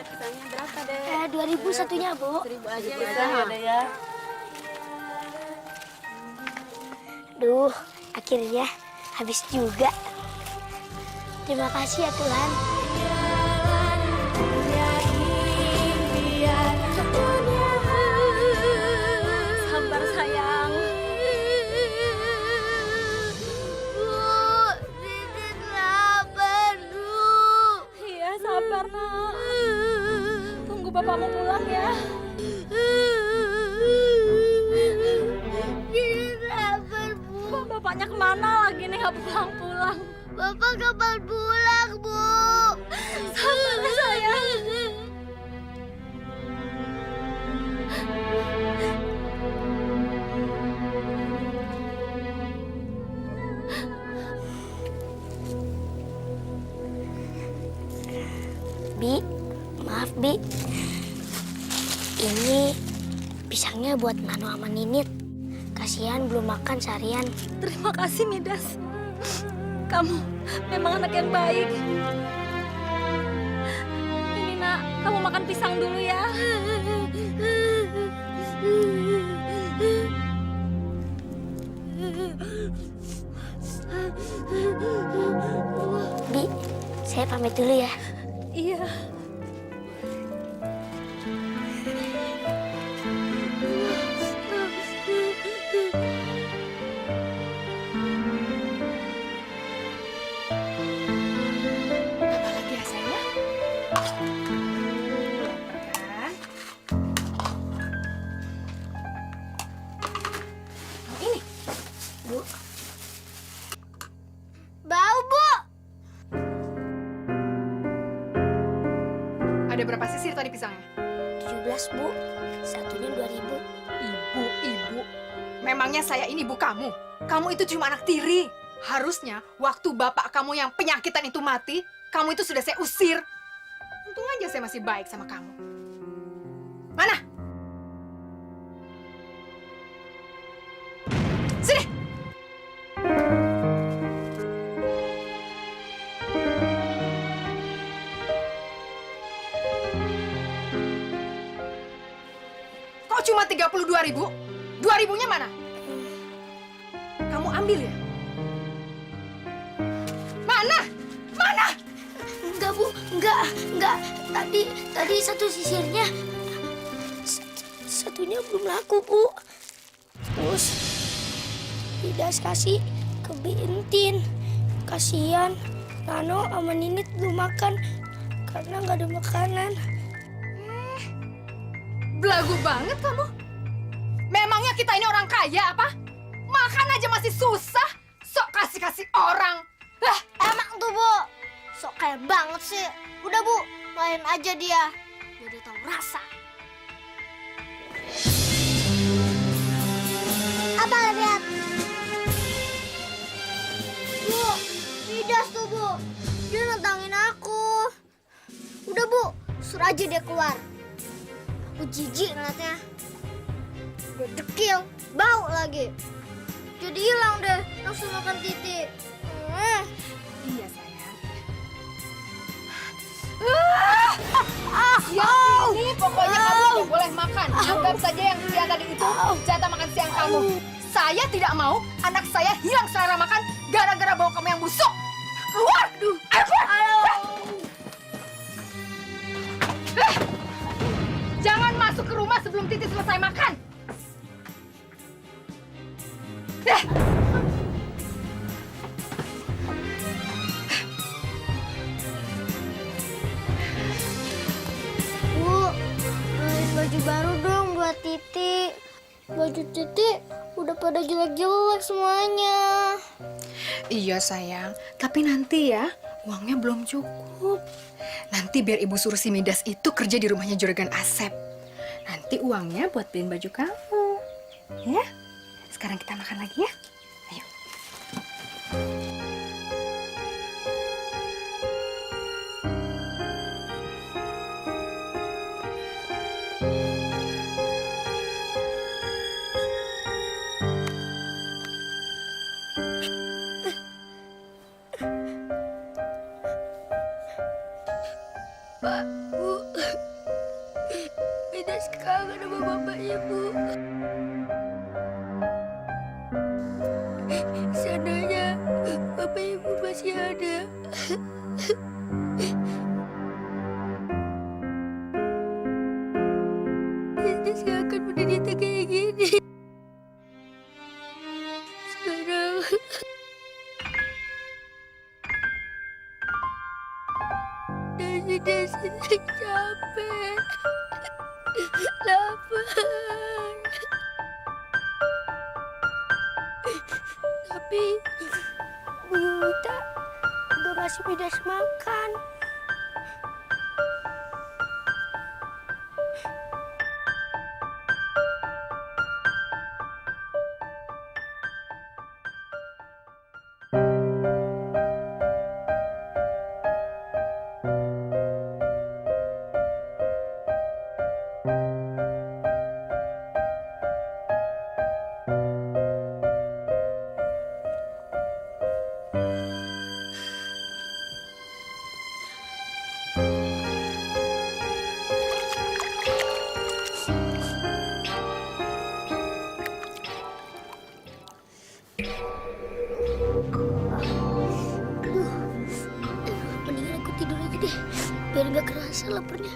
Pisangnya berapa deh? 2.000 satunya, Bu. 1.000 aja Ada ya. Duh, akhirnya habis juga. Terima kasih ya Tuhan. Sabar sayang. Titik lapar, Bu. Iya sabar nak. Tunggu bapakmu pulang ya. Titik lapar, Bu. Bapaknya kemana lagi nih nggak pulang-pulang? Bapak kapan pulang, Bu? Sabar ya sayang. Bi, maaf Bi. Ini pisangnya buat Nano sama Ninit. Kasihan belum makan seharian. Terima kasih Midas. Kamu memang anak yang baik. Ini nak, kamu makan pisang dulu ya. Bi, saya pamit dulu ya. Iya. Apa lagi ya sayang? Ini. Bu. Bau, Bu. Ada berapa sisir tadi pisangnya? 17, Bu. Satunya 2.000. Ibu. Memangnya saya ini ibu kamu? Kamu itu cuma anak tiri. Harusnya waktu bapak kamu yang penyakitan itu mati, kamu itu sudah saya usir. Untung aja saya masih baik sama kamu. Mana? Sini! Kok cuma 32.000? 2.000-nya mana? Kamu ambil ya? Mana? Mana? Enggak, Bu. Enggak. Tadi satu sisirnya satunya belum laku, Bu. Terus Midas kasih ke Bintin. Kasihan Nano sama Ninit belum makan karena nggak ada makanan. Belagu banget kamu. Memangnya kita ini orang kaya apa? Makan aja masih susah. Sok kasih-kasih orang. Lah, Emang tuh, Bu. Sok kaya banget sih. Udah, Bu. Main aja dia. Jadi tahu rasa. Apa lihat? Bu, Midas tuh, Bu. Dia nantangin aku. Udah, Bu. Suruh aja dia keluar. Aku jijik ngeliatnya. Udah dekil, bau lagi. Jadi hilang deh, langsung makan titik. iya sayang. Siang Ini pokoknya kamu tidak boleh makan. Anggap saja yang siang tadi itu jatah makan siang kamu. Saya tidak mau anak saya hilang selera makan gara-gara bau kamu yang busuk. Keluar! Ayo keluar! Jangan masuk ke rumah sebelum Titi selesai makan. Bu, beliin baju baru dong buat Titi. Baju Titi udah pada jelek-jelek semuanya. Iya sayang, tapi nanti ya uangnya belum cukup. Nanti biar ibu suruh si Midas itu kerja di rumahnya Juragan Asep. Nanti uangnya buat beliin baju kamu. Ya, sekarang kita makan lagi ya. Ayo. saya, Bu. Seandainya Bapak Ibu masih ada. Saya akan menderita kayak gini. Sekarang Desi capek, lapar. Tapi Bu Yulita gak ngasih Midas makan. Mendingan aku tidur aja deh, biar gak kerasa laparnya.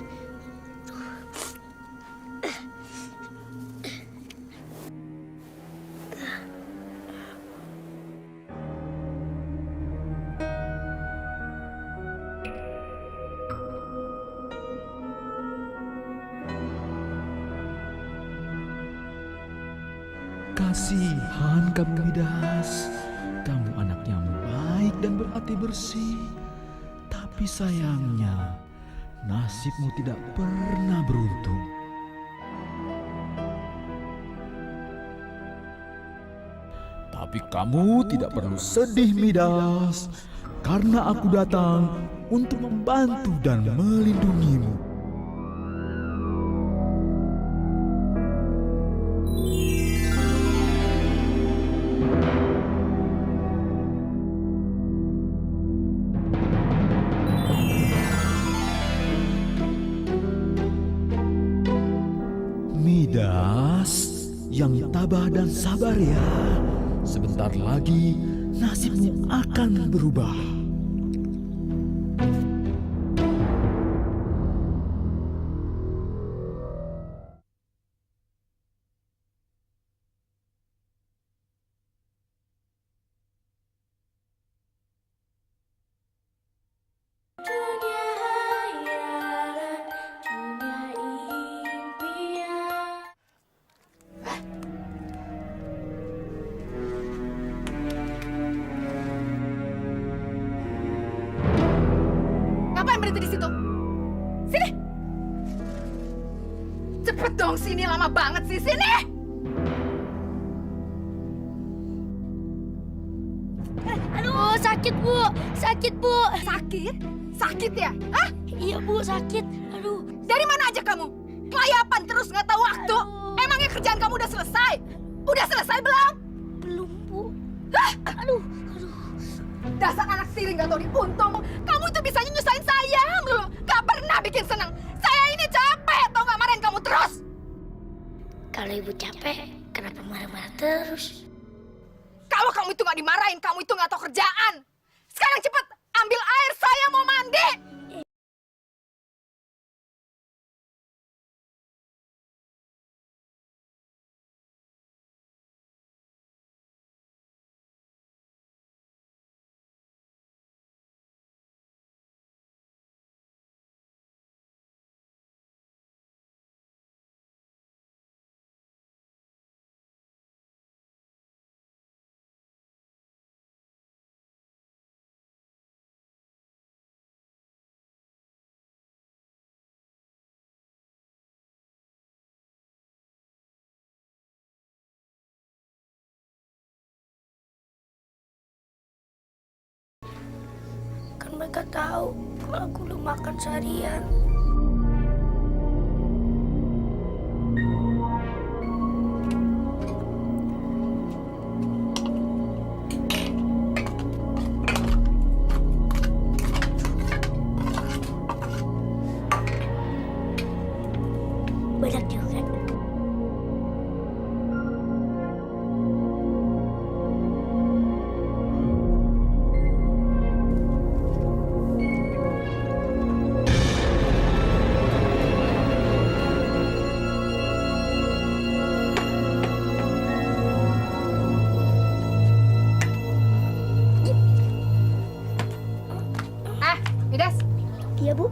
Kasihan kamu Midas, kamu anak yang baik dan berhati bersih. Tapi sayangnya, nasibmu tidak pernah beruntung. Tapi kamu tidak perlu sedih Midas, karena aku datang untuk membantu dan melindungimu. Midas yang tabah dan sabar ya. Sebentar lagi nasibmu akan berubah. Ngapain berhenti di situ? Sini! Cepet dong sini, lama banget sih. Sini! Aduh, sakit Bu, sakit Bu. Sakit? Sakit ya? Hah? Iya Bu, sakit. Aduh, Dari mana aja kamu? Kelayapan terus nggak tahu waktu. Emangnya kerjaan kamu udah selesai? Udah selesai belum? belum Bu. Hah? Aduh, Dasar anak tiri nggak tahu diuntung. Kamu tuh bisa nyusahin saya melulu. Gak pernah bikin senang. Saya ini capek, tau nggak marahin kamu terus. kalau Ibu capek, kenapa marah-marah terus? Kalau kamu itu nggak dimarahin, kamu itu nggak tahu kerjaan. Sekarang cepet ambil air, saya mau mandi. Kan mereka tahu kalau aku belum makan seharian. Banyak juga. Midas, Iya, Bu.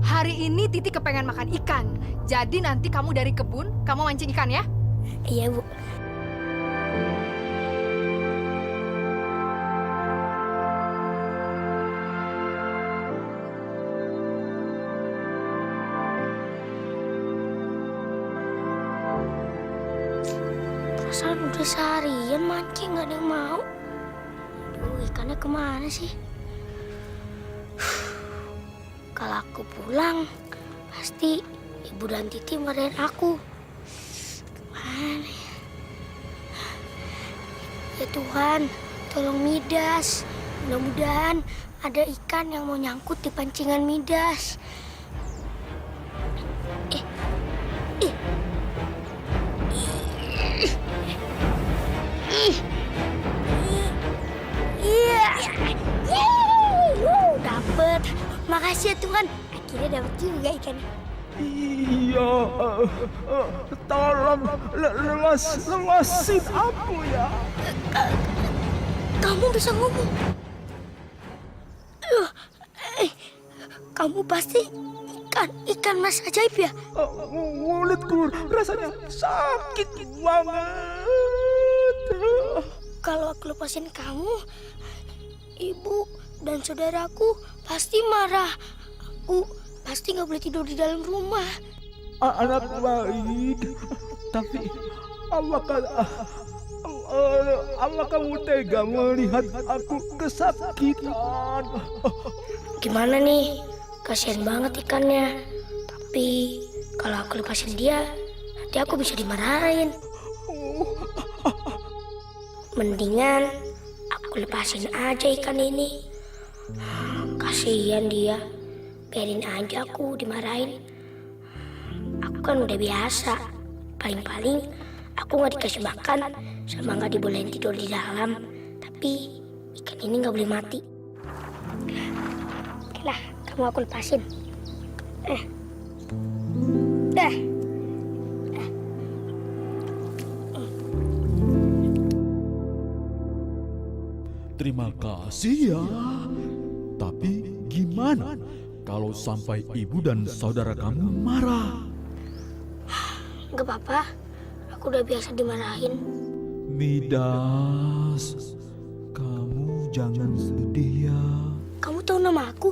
hari ini Titi kepengen makan ikan. Jadi nanti kamu dari kebun, kamu mancing ikan ya? Iya, Bu. Perasaan udah seharian mancing nggak ada yang mau. Aduh, ikannya kemana sih? Kalau aku pulang, pasti Ibu dan Titi marahin aku. Kemana ya? Ya Tuhan, tolong Midas. Mudah-mudahan ada ikan yang mau nyangkut di pancingan Midas. Iya. Dapet. Makasih ya Tuhan. Akhirnya dapet juga ikannya. Iya, tolong lepasin aku ya. Kamu bisa ngomong. Kamu pasti ikan mas ajaib ya? Mulutku rasanya sakit banget. Kalau aku lepasin kamu, ibu dan saudaraku pasti marah. Aku pasti nggak boleh tidur di dalam rumah. Anak baik, tapi apakah kamu tega melihat aku kesakitan? Gimana nih? Kasihan banget ikannya. Tapi kalau aku lepasin dia, nanti aku bisa dimarahin. Mendingan aku lepasin aja ikan ini. Kasihan dia. Biarin aja aku dimarahin. Aku kan udah biasa. Paling-paling aku nggak dikasih makan sama nggak dibolehin tidur di dalam. Tapi ikan ini nggak boleh mati. Oke lah, kamu aku lepasin. Terima kasih ya. Tapi gimana kalau sampai ibu dan saudara kamu marah? Nggak apa-apa, aku udah biasa dimarahin. Midas, kamu jangan sedih ya. Kamu tahu nama aku?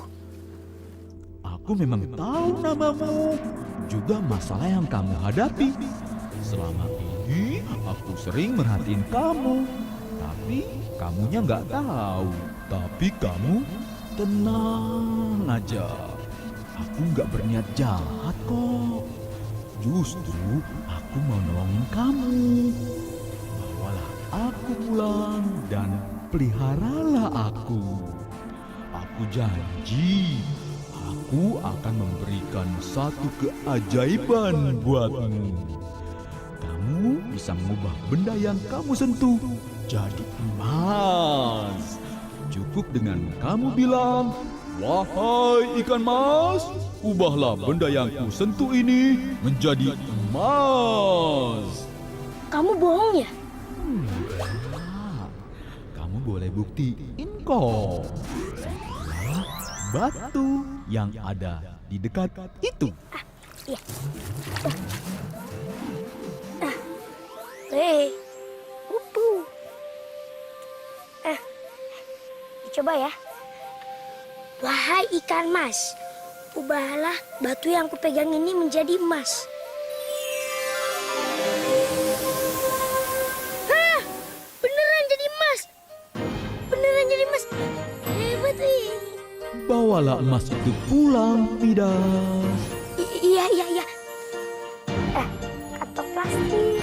Aku memang tahu namamu, juga masalah yang kamu hadapi. Selama ini aku sering merhatiin kamu, tapi kamunya nggak tahu. Tapi kamu tenang aja. Aku nggak berniat jahat kok. Justru aku mau nolongin kamu. Bawalah aku pulang dan peliharalah aku. Aku janji, aku akan memberikan satu keajaiban buatmu. Kamu bisa mengubah benda yang kamu sentuh jadi emas. Cukup dengan kamu bilang, "Wahai ikan mas, ubahlah benda yang ku sentuh ini menjadi emas." Kamu bohong ya? Kamu boleh buktiin kok. Sama batu yang ada di dekat itu. Iya. Hei, upu. Dicoba ya. Wahai ikan mas, ubahlah batu yang kupegang ini menjadi emas. Hah, beneran jadi emas. Beneran jadi emas. Hebat nih. Bawalah emas itu pulang, Midas. Iya. Kantong plastik.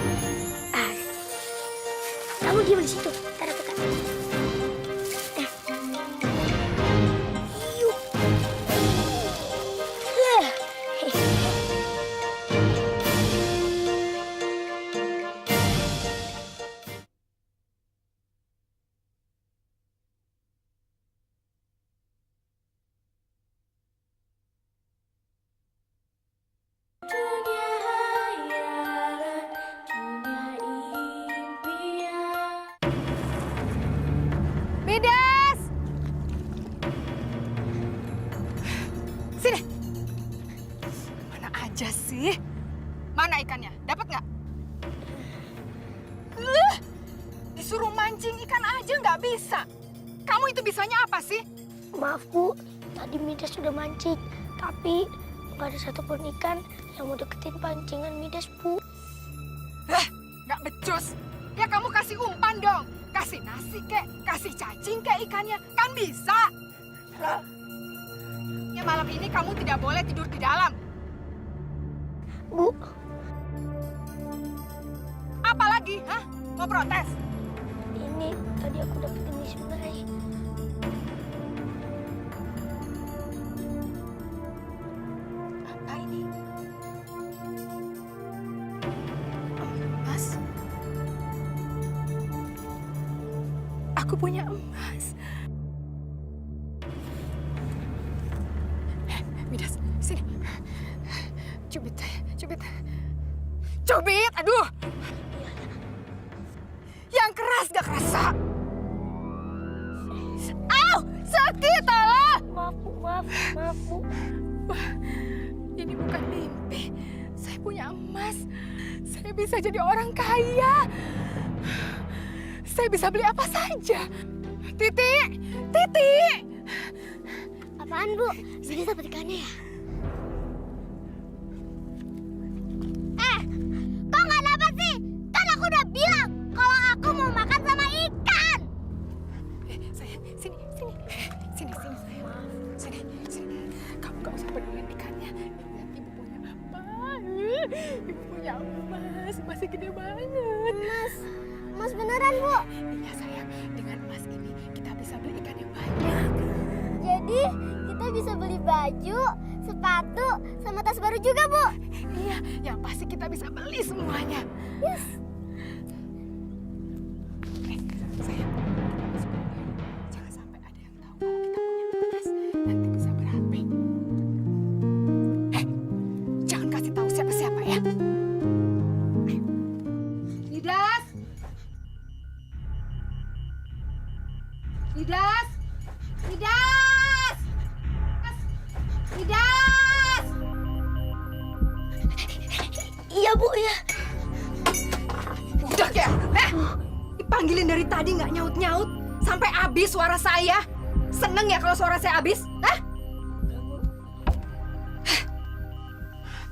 Kamu diam di situ. Ntar aku kasih. Yuk. Sini. Mana aja sih? Mana ikannya? Dapat nggak? Disuruh mancing ikan aja nggak bisa. Kamu itu bisanya apa sih? Maaf Bu, tadi Midas sudah mancing, tapi nggak ada satupun ikan yang mau deketin pancingan Midas Bu. Nggak becus. Ya kamu kasih umpan dong. Kasih nasi kek, kasih cacing kek ikannya. Kan bisa. Ya malam ini kamu tidak boleh tidur di dalam. Bu, Apa lagi? Hah? Mau protes? ini tadi aku dapetin di sungai. Apa ini? Emas? Aku punya emas. Midas, sini. Cubit saya, cubit. Cubit, aduh. Yang keras gak kerasa. Au, sakit Allah. Maaf Bu, maaf Bu. Ini bukan mimpi. Saya punya emas. Saya bisa jadi orang kaya. Saya bisa beli apa saja. Titi, Titi. Apaan Bu? Midas dapat ikannya ya? Kok nggak dapat sih? Kan aku udah bilang kalau aku mau makan sama ikan. Saya, sini, sini. Sini, sini, sayang. Sini, sini. Kamu gak usah peduli ikannya. Lihat ibu punya apa. Ibu punya emas. Masih gede banget. Mas beneran Bu? Iya sayang, dengan emas ini kita bisa beli ikan yang banyak. Jadi kita bisa beli baju, sepatu, sama tas baru juga Bu. Iya, yang pasti kita bisa beli semuanya. Yes. Sayang, kita masuk dulu ya. Jangan sampai ada yang tahu kalau kita punya emas. Nanti bisa berapi. Jangan kasih tahu siapa-siapa ya. Ayo. Midas! Midas! Midas! Midas! Iya Bu ya. Udah ya? Dipanggilin dari tadi nggak nyaut-nyaut. Sampai habis suara saya. Seneng ya kalau suara saya habis? Hah?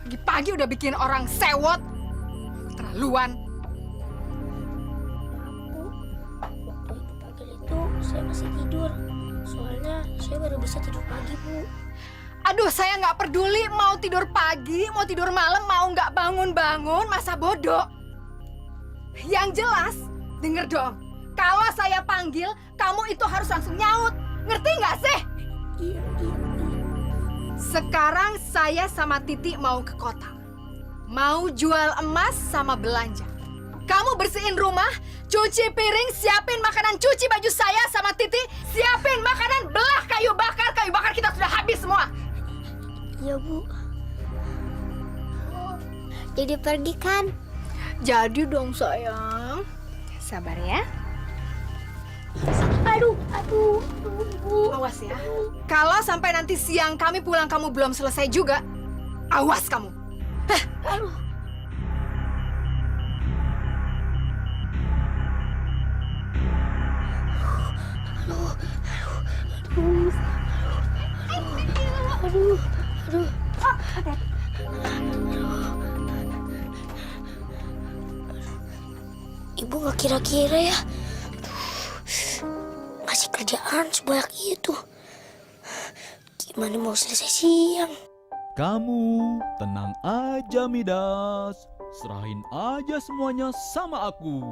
Pagi-pagi udah bikin orang sewot. Keterlaluan. Bu, waktu Ibu panggil itu saya masih tidur. Soalnya saya baru bisa tidur pagi Bu. Aduh, saya nggak peduli mau tidur pagi, mau tidur malam, mau nggak bangun-bangun, masa bodoh. Yang jelas, denger dong. Kalau saya panggil, kamu itu harus langsung nyaut. Ngerti nggak sih? Iya. Sekarang saya sama Titi mau ke kota. Mau jual emas sama belanja. Kamu bersihin rumah, cuci piring, siapin makanan, cuci baju saya sama Titi, siapin makanan, belah kayu bakar kita sudah habis semua. Iya Bu. Jadi pergi kan? Jadi dong sayang. Sabar ya. Aduh, Bu. Awas ya. Kalau sampai nanti siang kami pulang kamu belum selesai juga, awas kamu. Aduh. Ibu nggak kira-kira ya ngasih kerjaan sebanyak itu. Gimana mau selesai siang? Kamu tenang aja Midas. Serahin aja semuanya sama aku.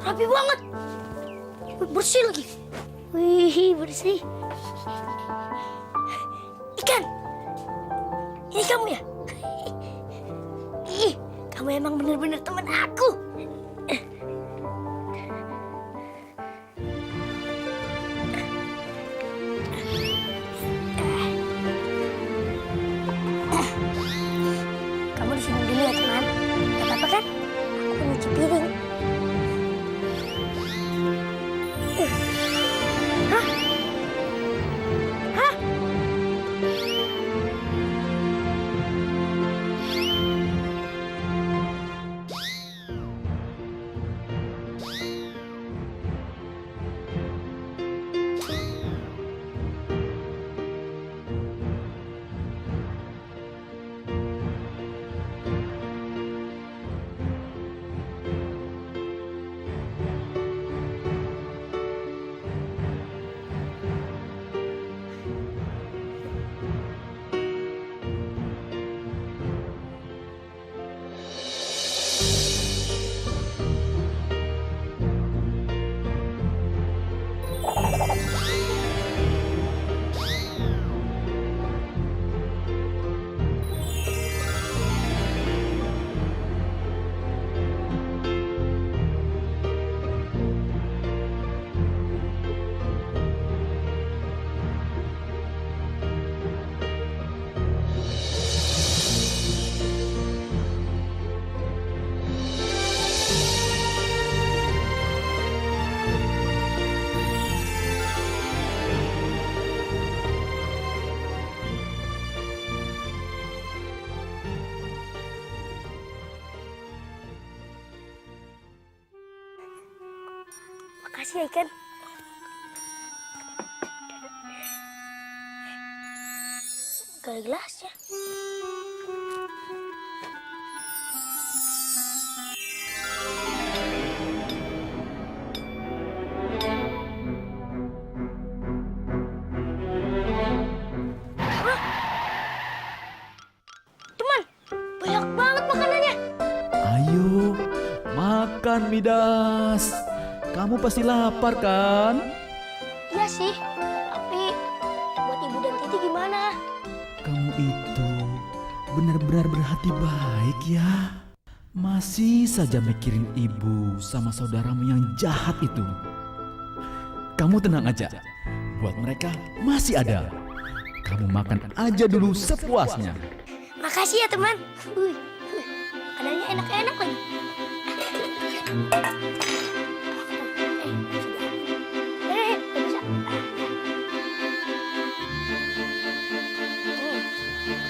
Rapi banget. Bersih lagi. Wih, bersih. Ikan. Ini kamu ya? Ih, kamu emang bener-bener teman aku. Kamu di sini dulu ya, teman. Gak apa-apa kan? Aku nyuci piring. Makasih ya Ikan. Gak ada gelasnya. Teman, banyak banget makanannya. Ayo, makan Midas. Kamu pasti lapar kan? Iya sih, tapi buat Ibu dan Titi gimana? Kamu itu benar-benar berhati baik ya. Masih saja mikirin ibu sama saudaramu yang jahat itu. Kamu tenang aja, buat mereka masih ada. Kamu makan aja dulu sepuasnya. Makasih ya teman. Makanannya enak-enak lagi. Bisa.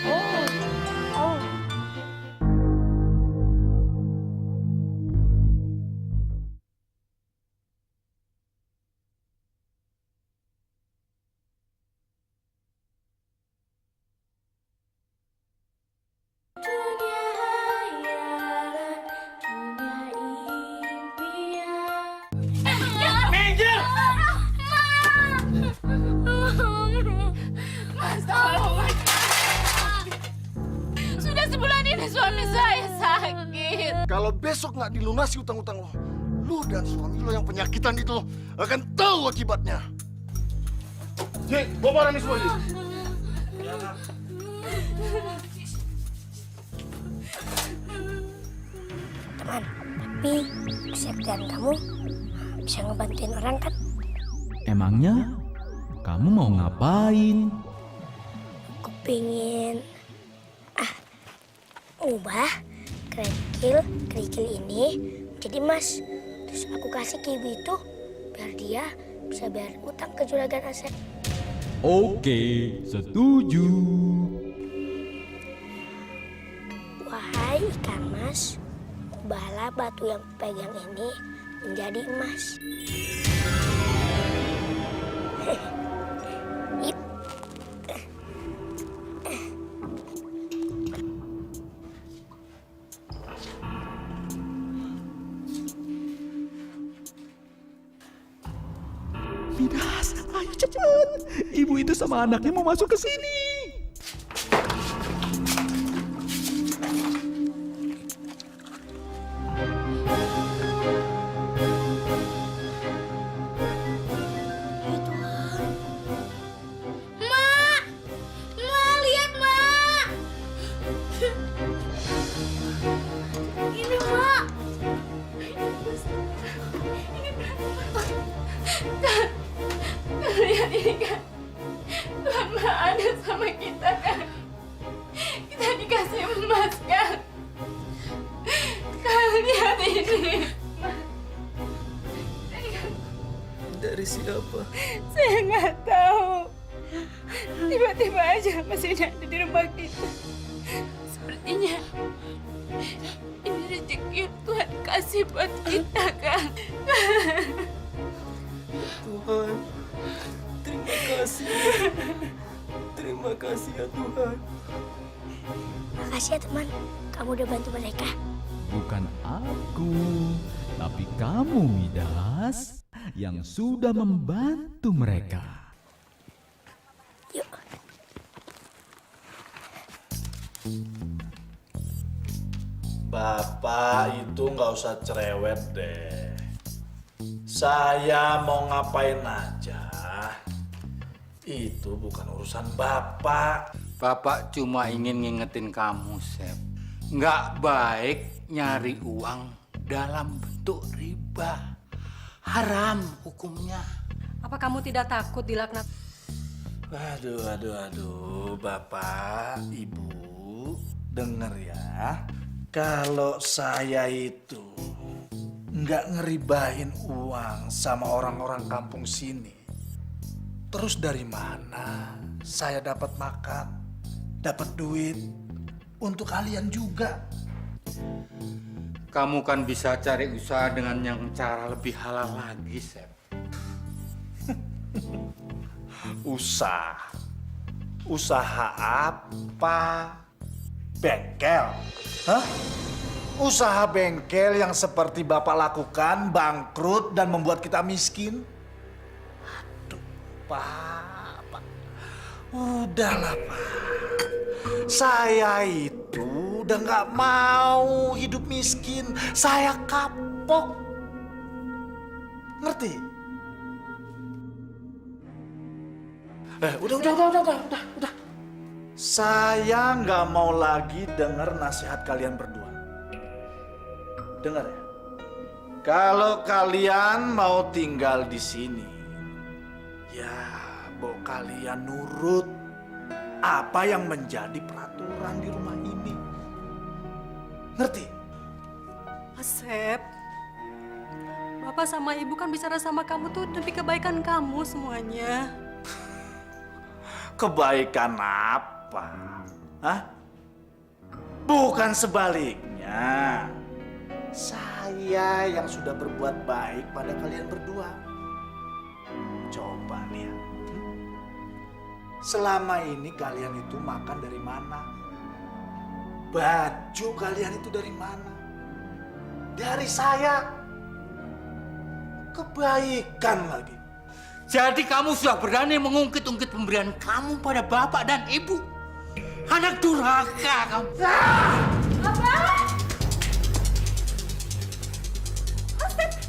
Oh. Sudah sebulan ini suami saya sakit. Kalau besok nggak dilunasi utang-utang lo, lu dan suami lo yang penyakitan itu akan tahu akibatnya. Cik, bawa barang ini semua, Cik. Teman, tapi kesehatan kamu bisa ngebantuin orang kan? Emangnya kamu mau ngapain? Aku pengen ubah kerikil ini jadi emas. Terus aku kasih ke ibu itu biar dia bisa bayar utang ke juragan Asep. Oke, setuju. Wahai ikan mas, ubahlah batu yang pegang ini menjadi emas. Ip. Midas, ayo cepat. Ibu itu sama anaknya mau masuk ke sini. Mak! Mak, lihat, Mak! Ini, Mak! Kalian ini kan Tuhan Maha Adil sama kita kan. Kita dikasih emas kan. Kalian ini. Dari siapa? Saya nggak tahu. Tiba-tiba aja mesinnya ada di rumah kita. Sepertinya ini rezeki yang Tuhan kasih buat kita kan. Tuhan, terima kasih. Terima kasih ya Tuhan. Makasih ya teman, kamu udah bantu mereka. Bukan aku, tapi kamu Midas yang sudah membantu mereka. Yuk. Bapak itu nggak usah cerewet deh. Saya mau ngapain aja, itu bukan urusan Bapak. Bapak cuma ingin ngingetin kamu, Sep. Nggak baik nyari uang dalam bentuk riba. Haram hukumnya. Apa kamu tidak takut dilaknat? Aduh, Bapak, Ibu, denger ya. Kalau saya itu nggak ngeribain uang sama orang-orang kampung sini, terus dari mana saya dapat makan, dapat duit untuk kalian juga? Kamu kan bisa cari usaha dengan yang cara lebih halal lagi, Sep. Usaha apa? Bengkel? Hah? Usaha bengkel yang seperti Bapak lakukan bangkrut dan membuat kita miskin? Aduh, Pak. Udahlah, Pak. Saya itu udah nggak mau hidup miskin. Saya kapok. Ngerti? Udah. Saya nggak mau lagi dengar nasihat kalian berdua. Dengar ya. Kalau kalian mau tinggal di sini, ya mau kalian nurut apa yang menjadi peraturan di rumah ini. Ngerti? Asep, Bapak sama Ibu kan bicara sama kamu tuh demi kebaikan kamu semuanya. Kebaikan apa? Hah? Bukan sebaliknya. Saya yang sudah berbuat baik pada kalian berdua. Coba nih ya. Selama ini kalian itu makan dari mana? Baju kalian itu dari mana? Dari saya. Kebaikan lagi. Jadi kamu sudah berani mengungkit-ungkit pemberian kamu pada bapak dan ibu. Anak durhaka kamu.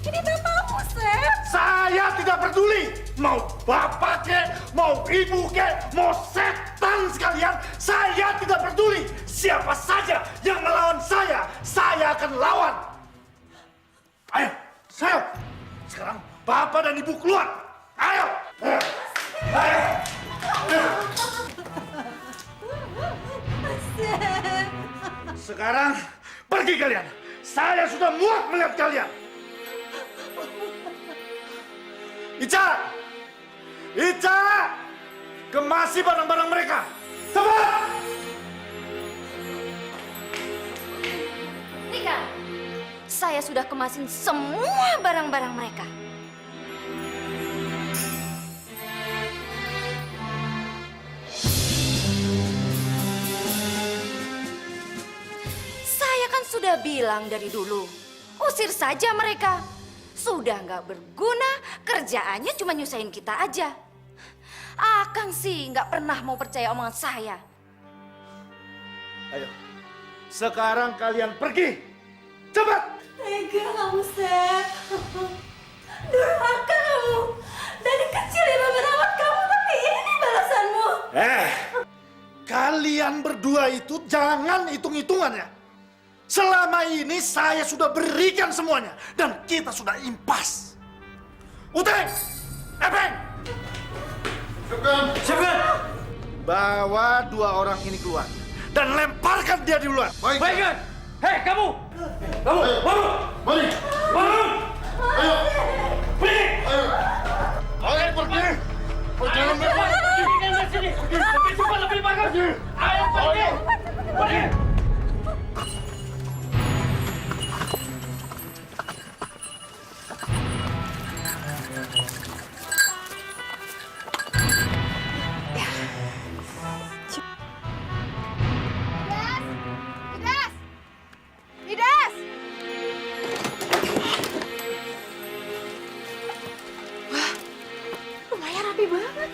Ini bapakmu, Sep. Saya tidak peduli. Mau bapak kek, mau ibu kek, mau setan sekalian. Saya tidak peduli. Siapa saja yang melawan saya akan lawan. Ayo, saya. Sekarang bapak dan ibu keluar. Ayo. Sekarang pergi kalian. Saya sudah muak melihat kalian. Ica, kemasi barang-barang mereka. Cepat. Rika, saya sudah kemasin semua barang-barang mereka. Saya kan sudah bilang dari dulu, usir saja mereka. Sudah nggak berguna, kerjaannya cuma nyusahin kita aja. Akang sih nggak pernah mau percaya omongan saya. Ayo, sekarang kalian pergi. Cepat. Tega kamu, Sep. Durhaka kamu. Dari kecil ibu merawat kamu, tapi ini balasanmu. Kalian berdua itu jangan hitung-hitungan ya. Selama ini saya sudah berikan semuanya dan kita sudah impas. Uteng, Epeng, Siapkan. Bawa dua orang ini keluar dan lemparkan dia di luar. Baikkan. Hei kamu, bangun. Mari. Bangun. Ayo. Pergi. Ayo pergi. Pergi. Pergi dari sini. Lebih cepat, lebih bagus. Ayo pergi. Pergi. Midas! Rumahnya rapi banget.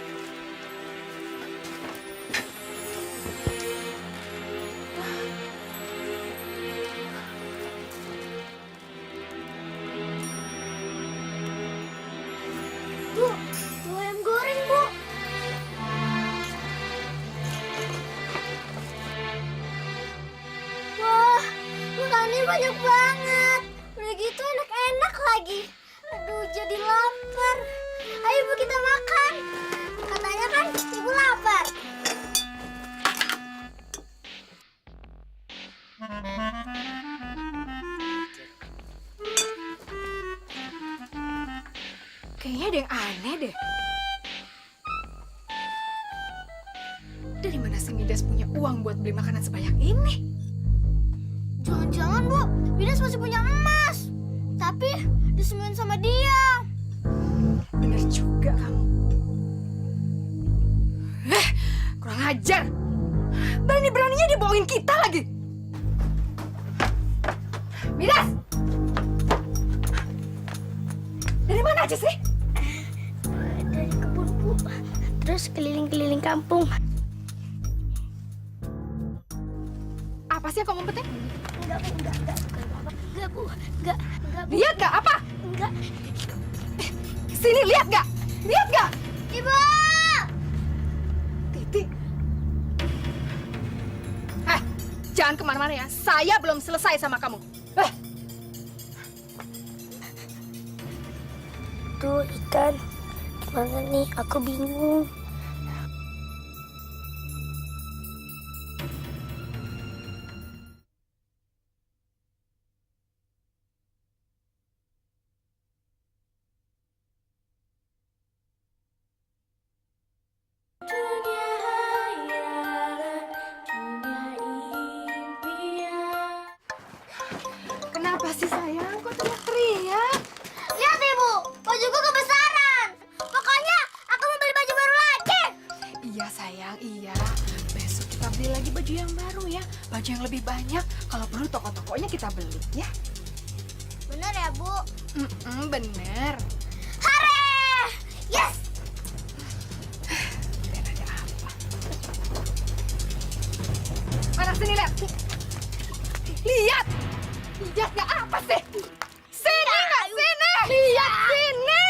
Bu, ayam goreng, Bu. Wah, makanannya banyak banget. Udah gitu enak-enak lagi. Aduh, jadi lapar. Ayo, Bu, kita makan. Katanya kan Ibu lapar. Kayaknya ada yang aneh deh. Dari mana si Midas punya uang buat beli makanan sebanyak ini? Jangan-jangan, Bu, Midas masih punya emas. Tapi disembunyiin sama dia. Bener juga kamu. Midas! Dari mana aja sih? Dari kebun, Bu. Terus keliling-keliling kampung. Apa sih yang kamu umpetin? Enggak, Bu. Enggak, Bu. Enggak, Bu. Lihat gak apa? Enggak. Sini, lihat gak? Lihat gak? Ibu! Titi. Jangan kemana-mana ya. Saya belum selesai sama kamu. Tuh, ikan. Gimana nih? Aku bingung. Kenapa sih sayang? Kok teriak-teriak? Lihat, Ibu. Bajuku kebesaran. Pokoknya aku mau beli baju baru lagi. Iya sayang, iya. Besok kita beli lagi baju yang baru ya. Baju yang lebih banyak. Kalau perlu toko-tokonya kita beli ya. Bener ya, Bu? Bener. Hore! Yes! Dan ada apa? Mana sini lihat. Lihat. Lihat nggak apa sih? Sini nggak sini? Lihat sini.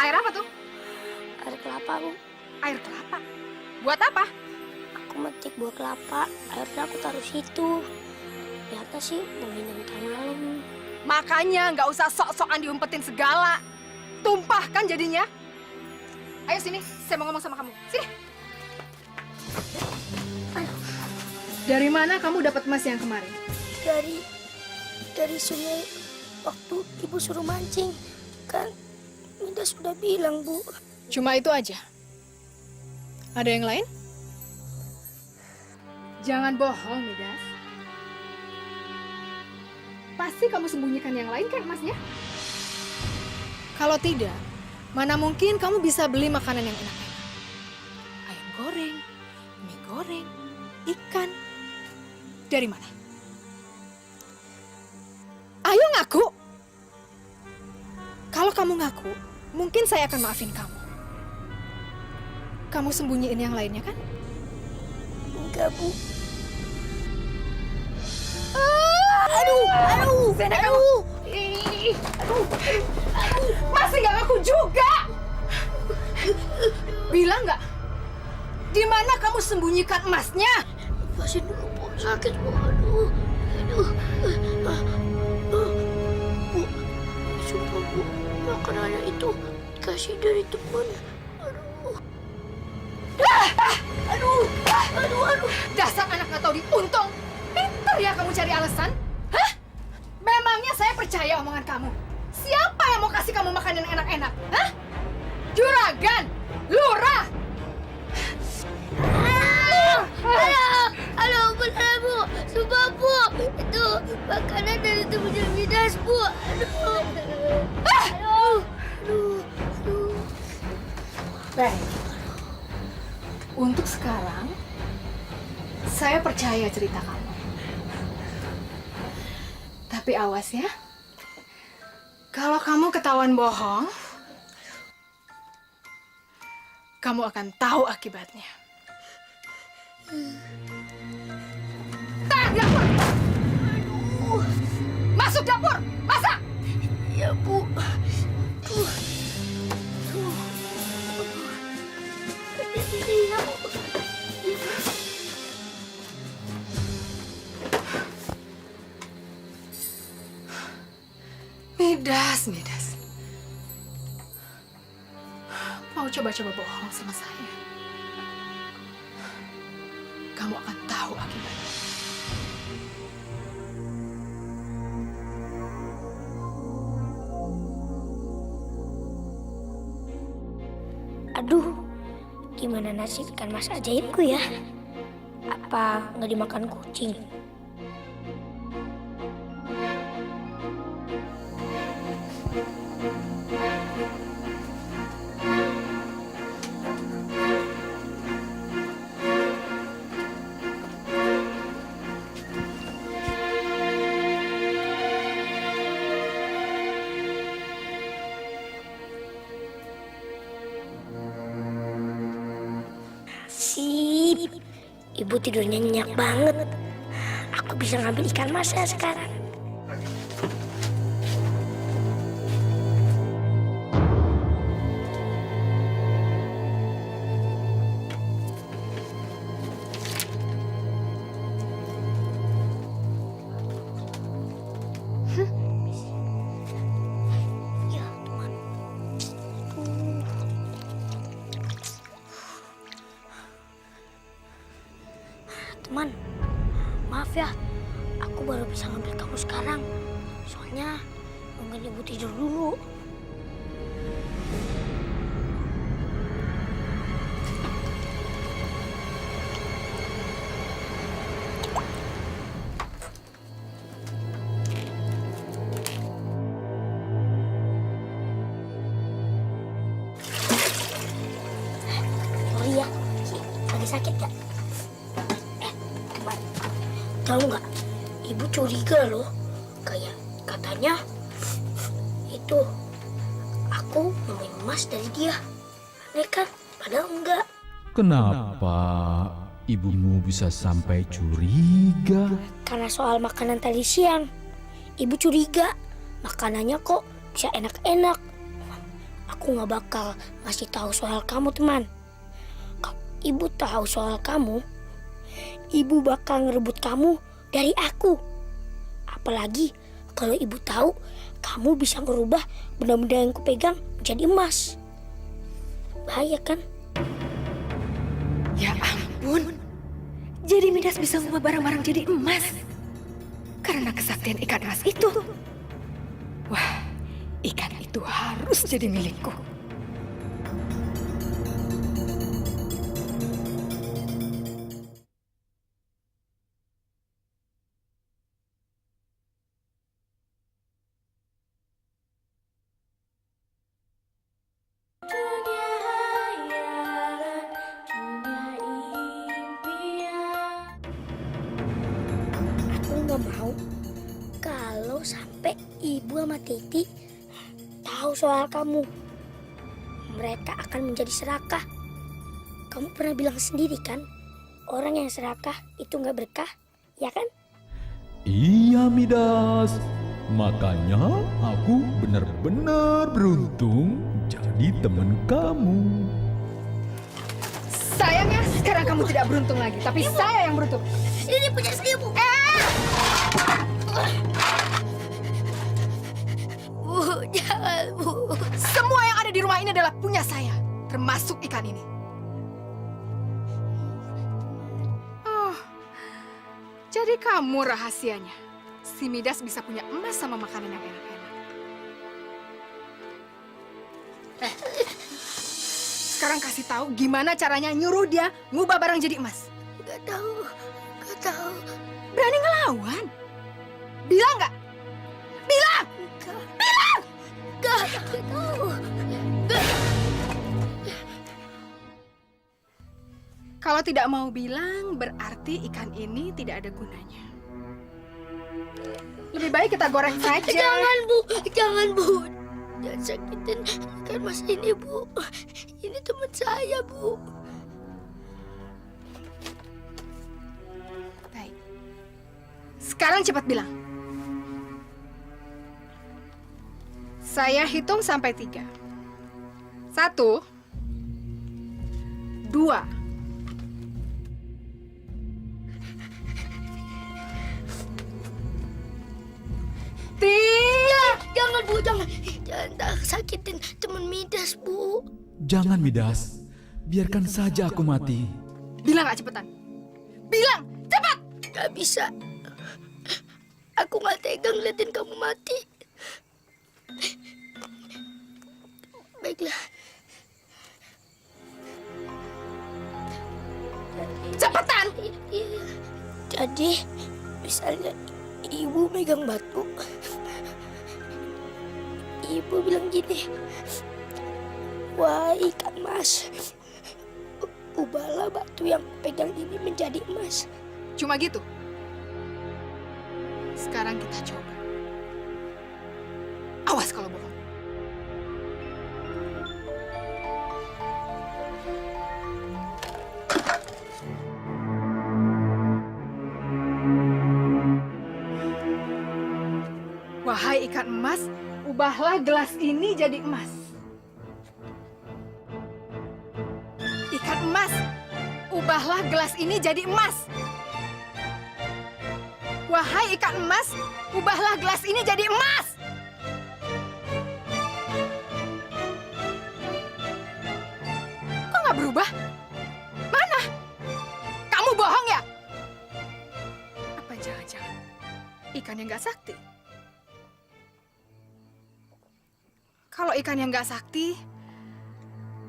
Air apa tuh? Air kelapa, Bu. Air kelapa. Buat apa? Aku metik buah kelapa. Airnya aku taruh situ. Ternyata sih mau minum tengah malam. Makanya nggak usah sok-sokan diumpetin segala. Tumpahkan jadinya. Ayo sini, saya mau ngomong sama kamu. Sini. Dari mana kamu dapat emas yang kemarin? Dari sungai waktu Ibu suruh mancing. Kan Midas sudah bilang, Bu. Cuma itu aja. Ada yang lain? Jangan bohong, Midas. Pasti kamu sembunyikan yang lain kan emasnya? Kalau tidak, mana mungkin kamu bisa beli makanan yang enak-enak. Ayam goreng, mie goreng, ikan. Dari mana? Ayo ngaku. Kalau kamu ngaku, mungkin saya akan maafin kamu. Kamu sembunyiin yang lainnya kan? Enggak, Bu. Aduh. Masih nggak ngaku juga. Bilang nggak? Di mana kamu sembunyikan emasnya? Lepasin dulu, Bu. Sakit, Bu. Aduh. Bu, sumpah, Bu. Makanannya itu dikasih dari teman. Aduh. Dasar anak nggak tahu diuntung. Pintar ya kamu cari alasan. Hah? Memangnya saya percaya omongan kamu? Siapa yang mau kasih kamu makanan enak-enak? Hah? Juragan? Lurah? Halo, benar, Bu. Sumpah, Bu. Itu makanan dari temannya Midas, Bu. Aduh. Baik. Untuk sekarang, saya percaya cerita kamu. Tapi awas ya. Kalau kamu ketahuan bohong, kamu akan tahu akibatnya. Tahan dapur! Masuk dapur! Masak! Ya, Bu. Midas. Mau coba-coba bohong sama saya? Kamu akan tahu akibatnya. Aduh, gimana nasib ikan mas ajaibku ya? Apa nggak dimakan kucing? Ibu tidurnya nyenyak banget. Aku bisa ngambil ikan mas ya sekarang. Ya, teman. Teman, maaf ya, aku baru bisa ngambil kamu sekarang. Soalnya mungkin ibu tidur dulu. Sorry ya, lagi sakit gak? Teman, tahu nggak? Ibu curiga loh, kayak katanya itu aku nemuin emas dari dia. Aneh kan? Padahal enggak. Kenapa ibumu bisa sampai curiga? Karena soal makanan tadi siang, ibu curiga makanannya kok bisa enak-enak. Aku nggak bakal ngasih tahu soal kamu, teman. Kalau ibu tahu soal kamu, ibu bakal ngerebut kamu dari aku. Apalagi kalau ibu tahu kamu bisa ngerubah benda-benda yang kupegang menjadi emas. Bahaya kan? Ya ampun. Jadi Midas bisa ngubah barang-barang jadi emas. Karena kesaktian ikan emas itu. Wah, ikan itu harus jadi milikku. Aku nggak mau kalau sampai ibu sama Titi tahu soal kamu. Mereka akan menjadi serakah. Kamu pernah bilang sendiri kan, orang yang serakah itu nggak berkah, ya kan? Iya Midas, makanya aku benar-benar beruntung jadi teman kamu. Sayangnya sekarang kamu tidak beruntung lagi, tapi saya yang beruntung. Ini punya ibu. Bu, jangan bu. Semua yang ada di rumah ini adalah punya saya, termasuk ikan ini. Oh, jadi kamu rahasianya. Si Midas bisa punya emas sama makanan yang enak-enak. Sekarang kasih tahu gimana caranya nyuruh dia ngubah barang jadi emas. Gak tahu. Berani ngelawan? Bilang nggak? Bilang! Bilang! Gak tahu. Kalau tidak mau bilang, berarti ikan ini tidak ada gunanya. Lebih baik kita goreng saja. Jangan bu. Jangan sakitin ikan mas ini bu. Ini teman saya bu. Baik. Sekarang cepat bilang. Saya hitung sampai 3. 1, 2. Jangan bu, jangan sakitin teman Midas bu. Jangan Midas, biarkan saja aku mati. Bilang nggak cepetan. Bilang, cepat! Gak bisa. Aku gak tega ngeliatin kamu mati. Baiklah. Cepetan! Iya. Jadi, misalnya ibu megang batu. Ibu bilang gini, wah ikan mas, ubahlah batu yang pegang ini menjadi emas. Cuma gitu. Sekarang kita coba. Awas kalau bohong. Wahai ikan emas, ubahlah gelas ini jadi emas. Ikan emas, ubahlah gelas ini jadi emas. Wahai ikan emas, ubahlah gelas ini jadi emas. Kok nggak berubah? Mana? Kamu bohong ya? Apa jangan-jangan ikan yang nggak sakti? Kalau ikan yang nggak sakti,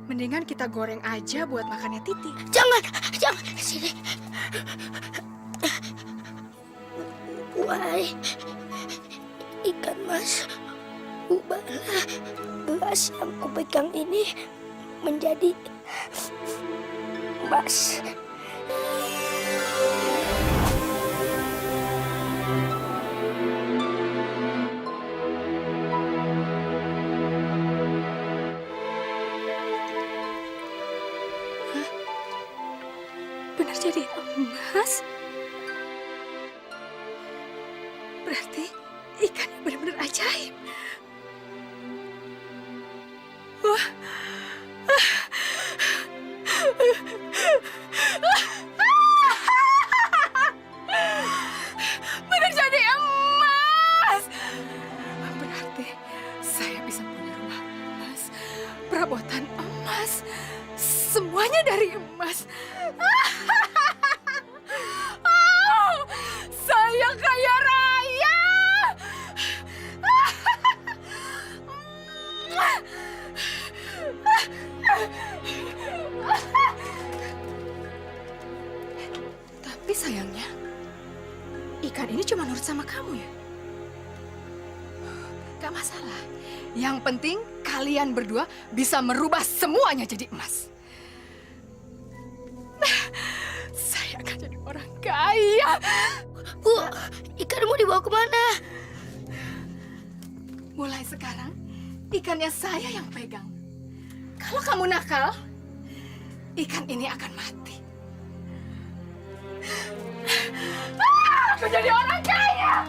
mendingan kita goreng aja buat makannya Titi. Jangan kesini. Wahai ikan mas, ubahlah gelas yang kupegang ini menjadi emas. Benar jadi emas? Berarti ikannya benar-benar ajaib. Wah. Benar jadi emas. Berarti saya bisa punya rumah emas, perabotan emas, semuanya dari emas. Saya kaya raya. Tapi sayangnya, ikan ini cuma nurut sama kamu ya. Gak masalah. Yang penting kalian berdua bisa merubah semuanya jadi emas. Saya akan jadi orang kaya. Bu, ikanmu dibawa kemana? Mulai sekarang, ikannya saya yang pegang. Kalau kamu nakal, ikan ini akan mati. Aku jadi orang kaya.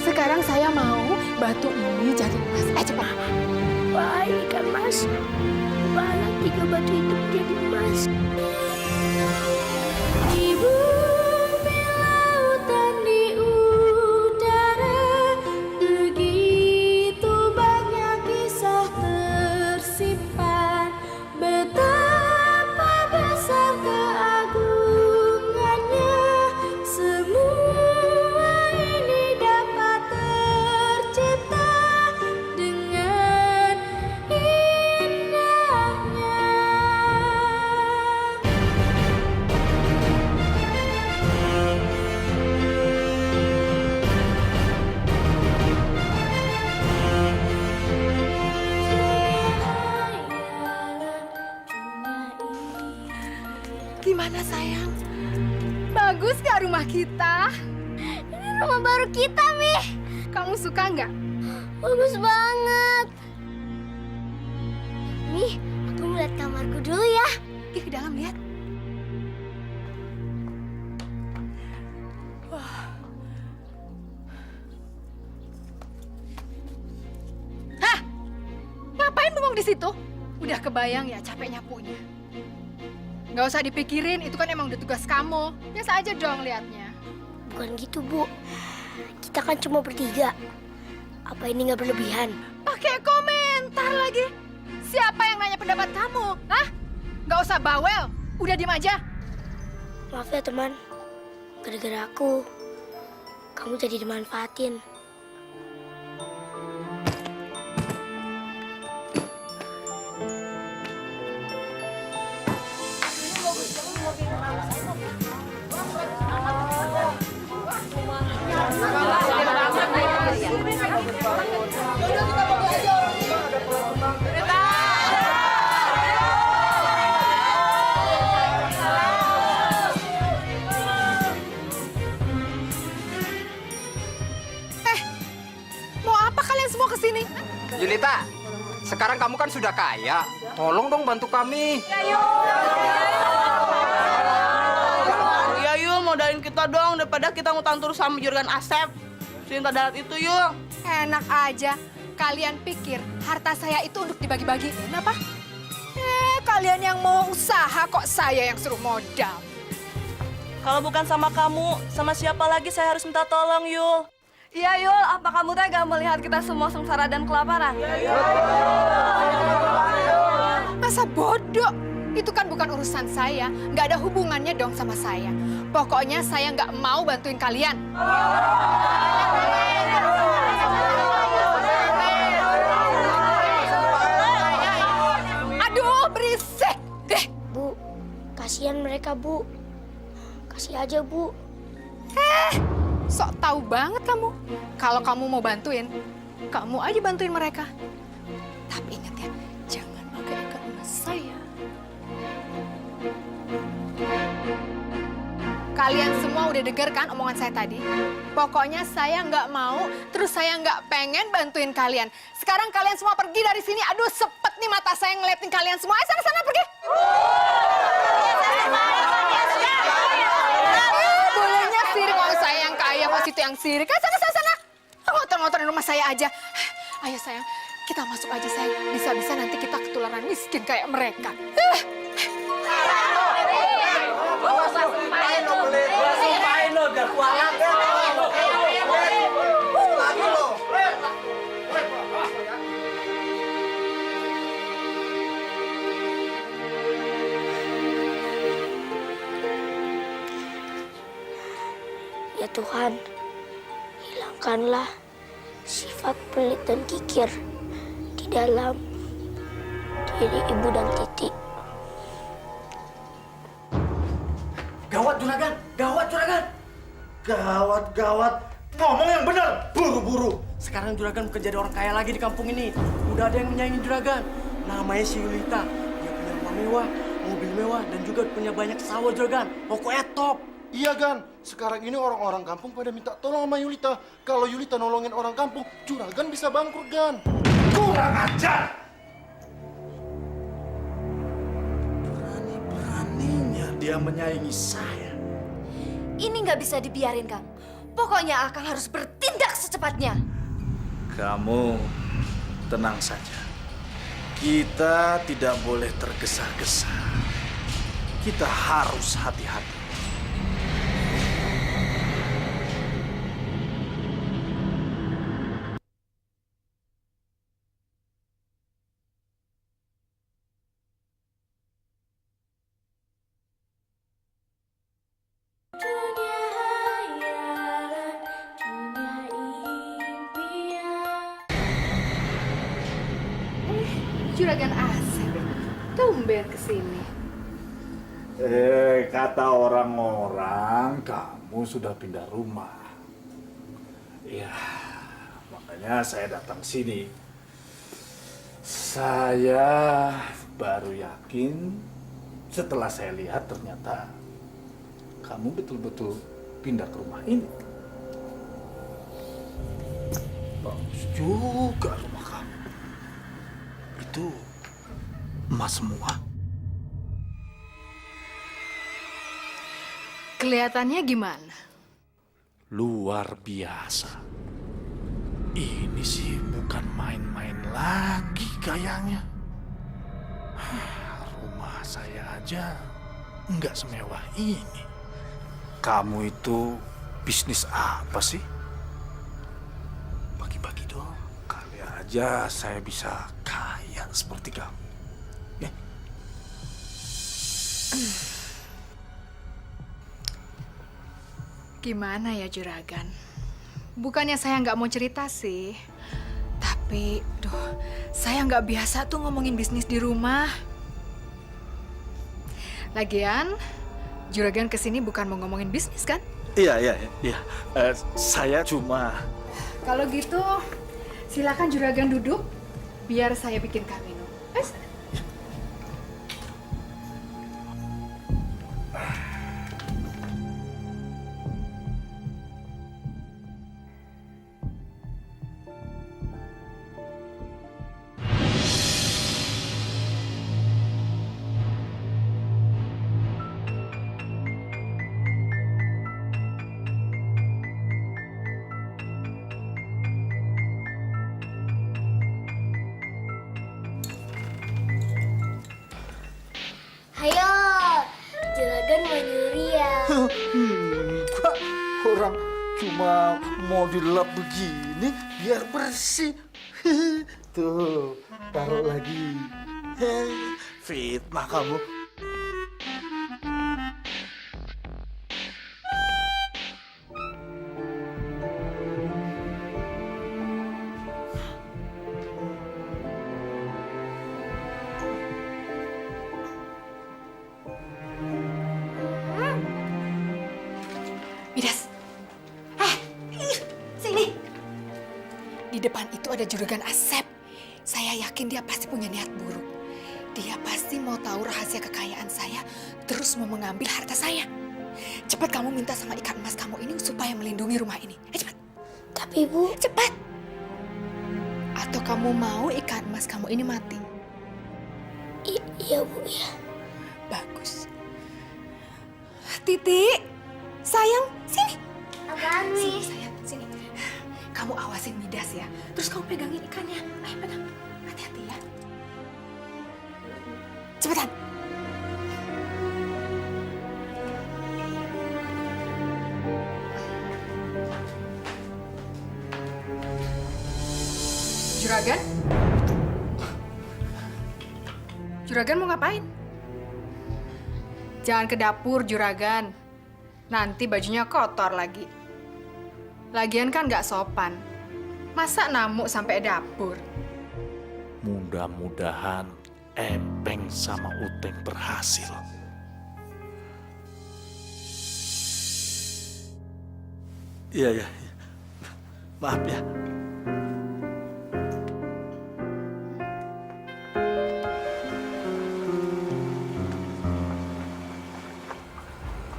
Sekarang saya mau batu ini jadi emas. Cepat. Wahai ikan mas, ubahlah 3 batu itu menjadi emas. Di bumi, lautan, di udara, begitu banyak kisah tersimpan. Betapa besar keagungannya, semua ini dapat tercipta dengan indahnya. Gimana sayang? Bagus gak rumah kita? Ini rumah baru kita, Mi. Kamu suka nggak? Bagus banget. Mi, aku mau lihat kamarku dulu ya. Pergi ke dalam lihat. Hah? Ngapain bengong di situ? Udah kebayang ya capek nyapunya. Nggak usah dipikirin, itu kan emang udah tugas kamu. Biasa aja dong liatnya. Bukan gitu, Bu. Kita kan cuma bertiga. Apa ini nggak berlebihan? Pakai komentar lagi. Siapa yang nanya pendapat kamu? Hah? Nggak usah bawel. Udah diem aja. Maaf ya, teman. Gara-gara aku, kamu jadi dimanfaatin. ke sini? Yulita, sekarang kamu kan sudah kaya. Tolong dong bantu kami. Iya Yul, modalin kita dong daripada kita ngutang terus sama Juragan Asep. Cinta darat itu Yul. Enak aja. Kalian pikir harta saya itu untuk dibagi-bagi? Kenapa? Kalian yang mau usaha kok saya yang suruh modal. Kalau bukan sama kamu, sama siapa lagi saya harus minta tolong Yul. Iya Yul, apa kamu tega melihat kita semua sengsara dan kelaparan? Masa bodoh? Itu kan bukan urusan saya. Nggak ada hubungannya dong sama saya. Pokoknya saya nggak mau bantuin kalian. Aduh, berisik deh. Bu, kasihan mereka, Bu. Kasih aja, Bu. Sok tahu banget kamu. Kalau kamu mau bantuin, kamu aja bantuin mereka. Tapi ingat ya, jangan pakai ikat emas saya. Kalian semua udah denger kan omongan saya tadi? Pokoknya saya nggak mau, terus saya nggak pengen bantuin kalian. Sekarang kalian semua pergi dari sini. Aduh, sepet nih mata saya ngeliatin kalian semua. Ayo sana-sana pergi. Bolehnya sirik kalau saya yang kaya, kok situ yang sirik. Ayo sana-sana. Ngotor-ngotorin rumah saya aja. Ayo sayang, kita masuk aja sayang. Bisa-bisa nanti kita ketularan miskin kayak mereka. Ya Tuhan, hilangkanlah sifat pelit dan kikir di dalam diri Ibu dan Titi. Gawat Juragan, gawat Juragan. Gawat, gawat. Ngomong yang benar, buru-buru. Sekarang Juragan bukan jadi orang kaya lagi di kampung ini. Udah ada yang menyaingi Juragan. Namanya si Yulita. Dia punya rumah mewah, mobil mewah, dan juga punya banyak sawah Juragan. Pokoknya top. Iya, Gan. Sekarang ini orang-orang kampung pada minta tolong sama Yulita. Kalau Yulita nolongin orang kampung, Juragan bisa bangkrut, Gan. Kurang ajar. Berani-beraninya dia menyaingi saya. Ini nggak bisa dibiarin, Kang. Pokoknya Akang harus bertindak secepatnya. Kamu tenang saja. Kita tidak boleh tergesa-gesa. Kita harus hati-hati. Juragan Asep, tumben kesini. Kata orang-orang kamu sudah pindah rumah. Ya, makanya saya datang sini. Saya baru yakin setelah saya lihat ternyata kamu betul-betul pindah ke rumah ini. Bagus juga rumah kamu. Itu emas semua. Kelihatannya gimana? Luar biasa. Ini sih bukan main-main lagi gayanya. Rumah saya aja nggak semewah ini. Kamu itu bisnis apa sih? Bagi-bagi dong. Kali aja saya bisa kaya seperti kamu. Ya. Gimana ya Juragan? Bukannya saya nggak mau cerita sih. Tapi, saya nggak biasa tuh ngomongin bisnis di rumah. Lagian, Juragan kesini bukan mau ngomongin bisnis kan? Iya. Saya cuma... Kalau gitu, silakan Juragan duduk, biar saya bikinkan minum. cuma mau dilap begini biar bersih. Tuh, taruh lagi. Fitnah kamu. Midas. Sini. Di depan itu ada juragan Asep. Saya yakin dia pasti punya niat buruk. Dia pasti mau tahu rahasia kekayaan saya, terus mau mengambil harta saya. Cepat kamu minta sama ikan emas kamu ini supaya melindungi rumah ini. Cepat. Tapi Bu, Cepat. Atau kamu mau ikan emas kamu ini mati? iya Bu ya. Bagus. Titik, sayang, sini. Apaan Sini, sayang, sini. Kamu awasin Midas ya. Terus kamu pegangin ikannya. Ayo pegang. Hati-hati ya. Cepetan. Juragan? Juragan mau ngapain? Jangan ke dapur, Juragan. Nanti bajunya kotor lagi. Lagian kan nggak sopan. Masa namuk sampai dapur? Mudah-mudahan Empeng sama Uteng berhasil. Iya. Maaf ya.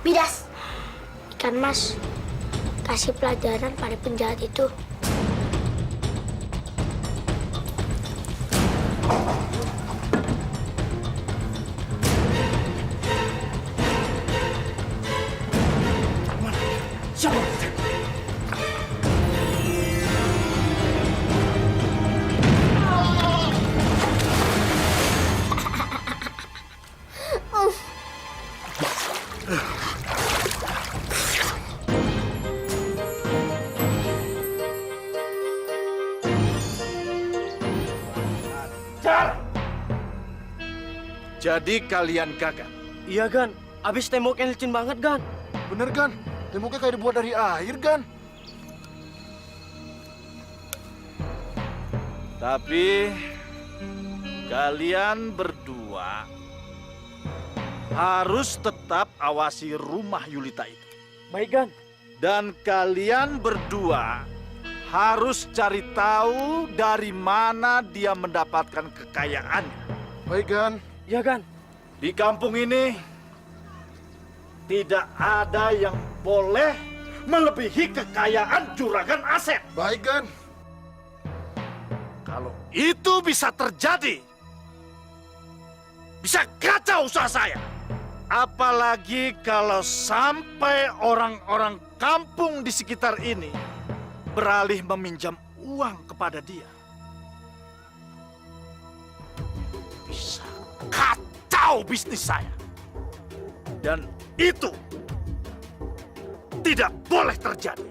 Midas, ikan mas, kasih pelajaran pada penjahat itu. Jadi kalian gagal. Iya, Gan. Abis temboknya licin banget, Gan. Bener Gan, temboknya kayak dibuat dari air Gan. Tapi kalian berdua harus tetap awasi rumah Yulita itu. Baik, Gan. Dan kalian berdua harus cari tahu dari mana dia mendapatkan kekayaannya. Baik Gan. Iya, Gan. Di kampung ini tidak ada yang boleh melebihi kekayaan Juragan Asep. Baik Gan. Kalau itu bisa terjadi, bisa kacau usaha saya. Apalagi kalau sampai orang-orang kampung di sekitar ini beralih meminjam uang kepada dia. Bisa kacau bisnis saya. Dan itu tidak boleh terjadi.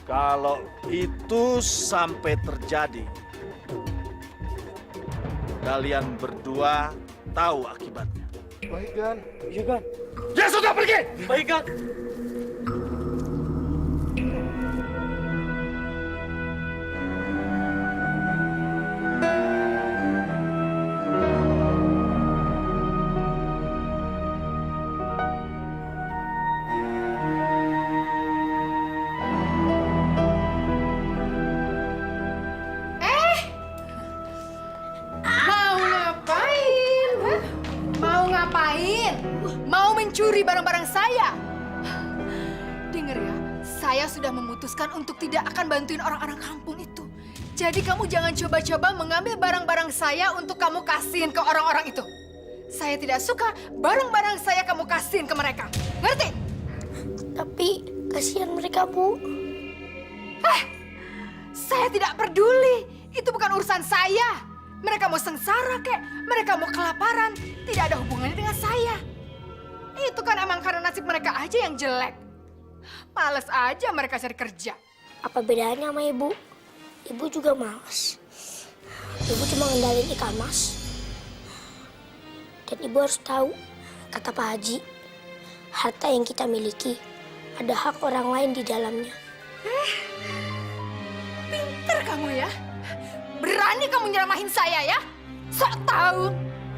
Kalau itu sampai terjadi, kalian berdua tahu akibatnya. Baik Gan. Iya, Gan. Ya sudah pergi! Baik, Gan. Mau ngapain? Hah? Mau ngapain? Mau mencuri barang-barang saya? Dengar ya, saya sudah memutuskan untuk tidak akan bantuin orang-orang kampung itu. Jadi kamu jangan coba-coba mengambil barang-barang saya untuk kamu kasihin ke orang-orang itu. Saya tidak suka barang-barang saya kamu kasihin ke mereka. Ngerti? Tapi kasihan mereka, Bu. Saya tidak peduli. Itu bukan urusan saya. Mereka mau sengsara kek, mereka mau kelaparan, tidak ada hubungannya dengan saya. Itu kan emang karena nasib mereka aja yang jelek. Males aja mereka cari kerja. Apa bedanya sama ibu? Ibu juga males. Ibu cuma ngendalin ikan mas. Dan ibu harus tahu, kata Pak Haji, harta yang kita miliki ada hak orang lain di dalamnya. Pinter kamu ya. Berani kamu nyeramahin saya ya? Sok tahu.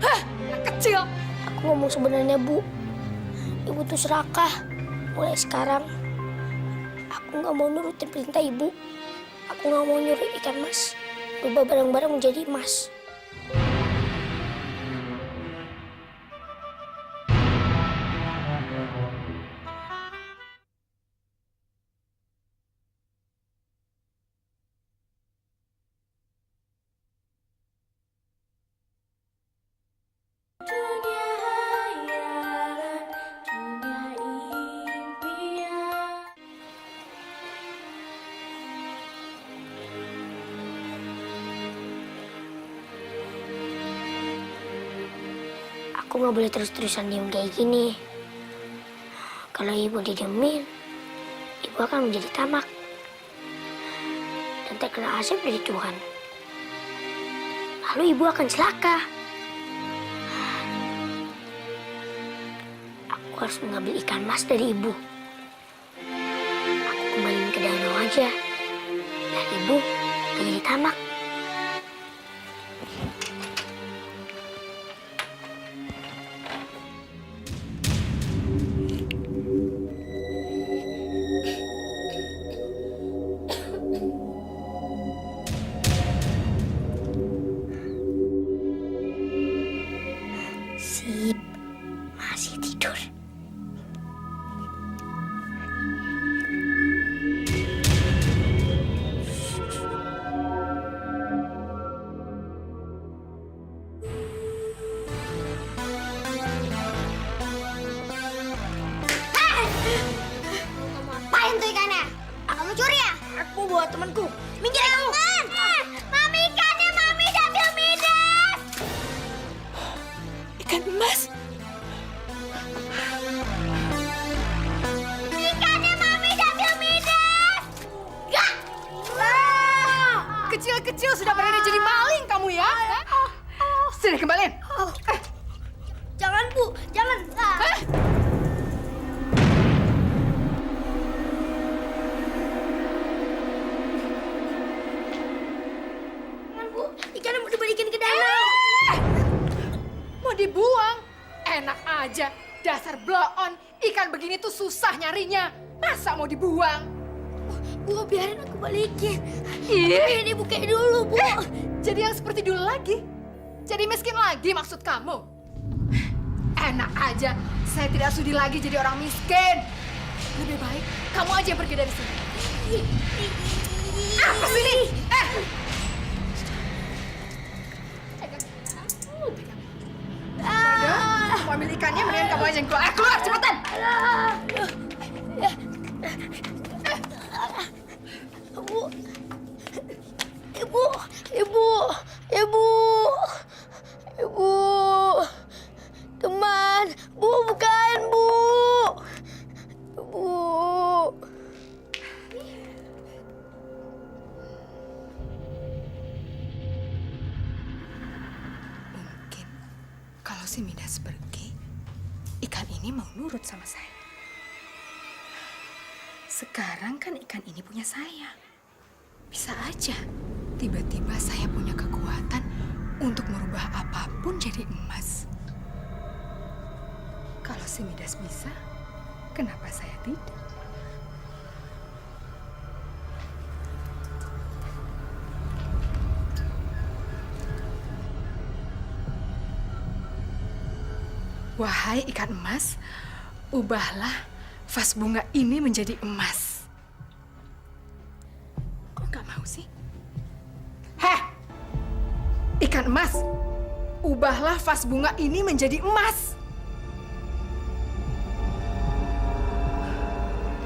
Hah, anak kecil. Aku ngomong sebenarnya, Bu. Ibu tuh serakah. Mulai sekarang, aku nggak mau nurutin perintah ibu. Aku nggak mau nyuruh ikan mas rubah barang-barang menjadi emas. Aku nggak boleh terus-terusan diem kayak gini. Kalau ibu didiemin, ibu akan menjadi tamak. Dan terkena asap dari Tuhan. Lalu ibu akan celaka. Aku harus mengambil ikan mas dari ibu. Aku kembaliin ke danau aja. Dan ibu gak jadi tamak. Sip, masih tidur. Ngapain tuh ikannya? Kamu curi ya? Aku buat temanku. Minggir kamu. Mami ikannya, Mami sambil midas. Ikan emas. Ikannya Mami sambil midas. Gak. Kecil-kecil sudah berani jadi maling kamu ya? Sini kembaliin. Jangan, Bu. Jangan. Jangan, Bu. Ikannya mau dibalikin ke danau. Mau dibuang? Enak aja. Dasar bloon. Ikan begini tuh susah nyarinya. Masa mau dibuang? Bu, biarin aku balikin. Ini Bu kayak dulu, Bu. Jadi yang seperti dulu lagi? Jadi miskin lagi maksud kamu? Enak aja. Saya tidak sudi lagi jadi orang miskin. Lebih baik kamu aja yang pergi dari sini. Apa sih ini? Udah, mau ambil ikannya, mendingan kamu aja yang keluar. Keluar, cepetan! Bu. Ibu. Ibu. Ibu. Ibu. Teman. Bu, bukan, Bu. Bu. Mungkin kalau si Midas pergi, ikan ini mau nurut sama saya. Sekarang kan ikan ini punya saya. Bisa aja tiba-tiba saya punya kekuatan untuk merubah apapun jadi emas. Kalau si Midas bisa, kenapa saya tidak? Wahai ikan emas, ubahlah vas bunga ini menjadi emas. Kok nggak mau sih? Heh! Ikan emas, ubahlah vas bunga ini menjadi emas.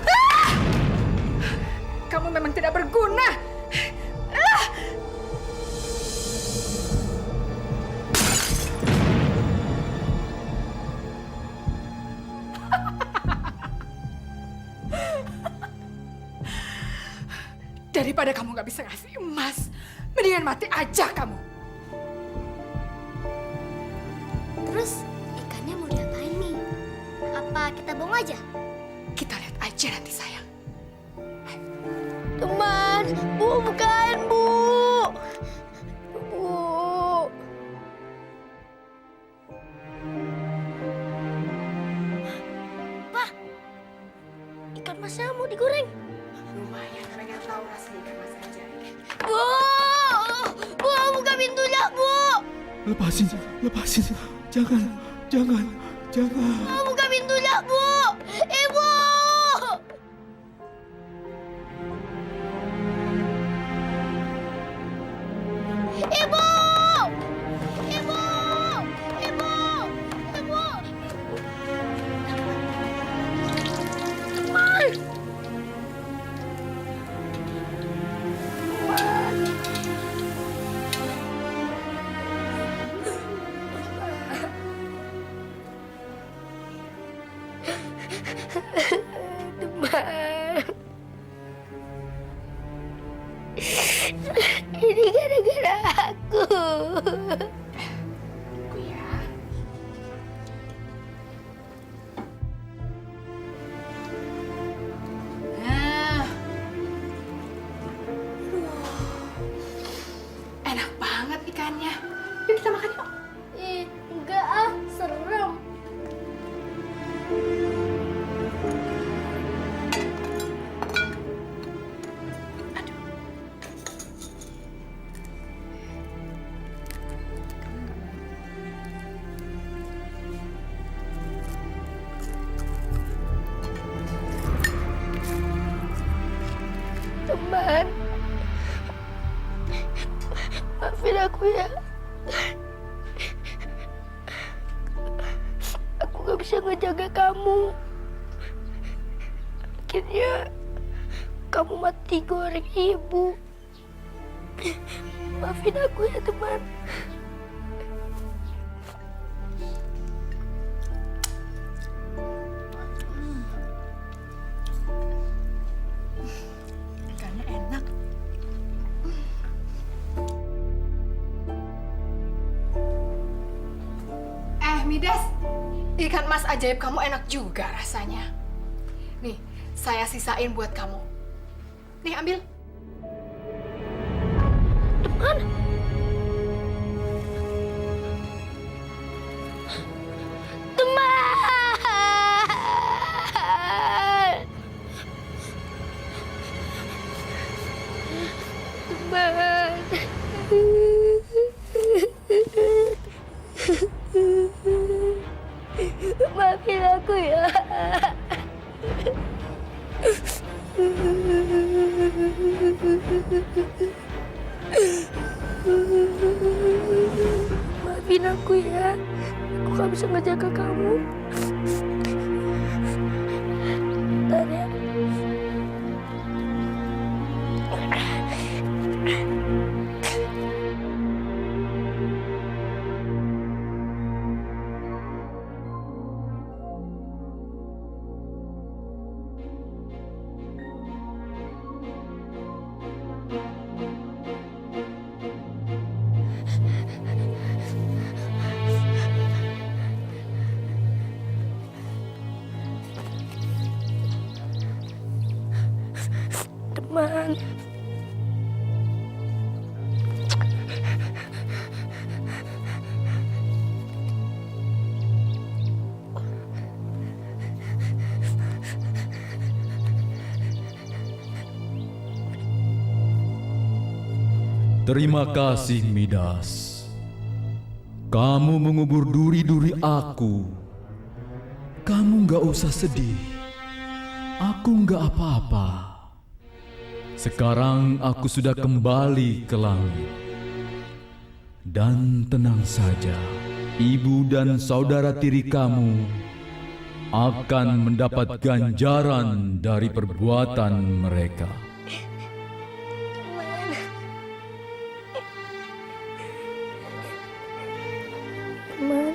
Ah! Kamu memang tidak berguna. Ah! Daripada kamu gak bisa ngasih emas, mendingan mati aja kamu. Terus ikannya mau diapain nih? Apa kita buang aja? Kita lihat aja nanti sayang. Teman, Bu, bukain, Bu. Bu. Pak, ikan masnya mau digoreng. Lumayan, pengen tahu rasa ikan mas aja. Bu, Bu, buka pintunya, Bu. Lepasin, lepasin. Jangan, jangan, jangan. Bu, buka pintunya, Bu. Ibu. Ibu! Ibu! Ibu! Ibu! Teman! Teman. Ini gara-gara aku. Aku ya. Nah. Enak banget ikannya. Yuk kita makan yuk. Enggak ah, serem. Teman, maafin aku ya. Aku gak bisa ngejaga kamu. Akhirnya kamu mati goreng ibu. Maafin aku ya teman. Ikannya enak. Midas, ikan mas ajaib kamu enak juga rasanya. Nih, saya sisain buat kamu. Nih, ambil. Teman. Teman. Teman. Maafin aku ya. Maafin aku ya. Aku gak bisa ngejaga kamu. Bentar ya. Teman. Terima kasih, Midas. Kamu mengubur duri-duri aku. Kamu nggak usah sedih. Aku nggak apa-apa. Sekarang aku sudah kembali ke langit. Dan tenang saja, ibu dan saudara tiri kamu akan mendapat ganjaran dari perbuatan mereka. Teman.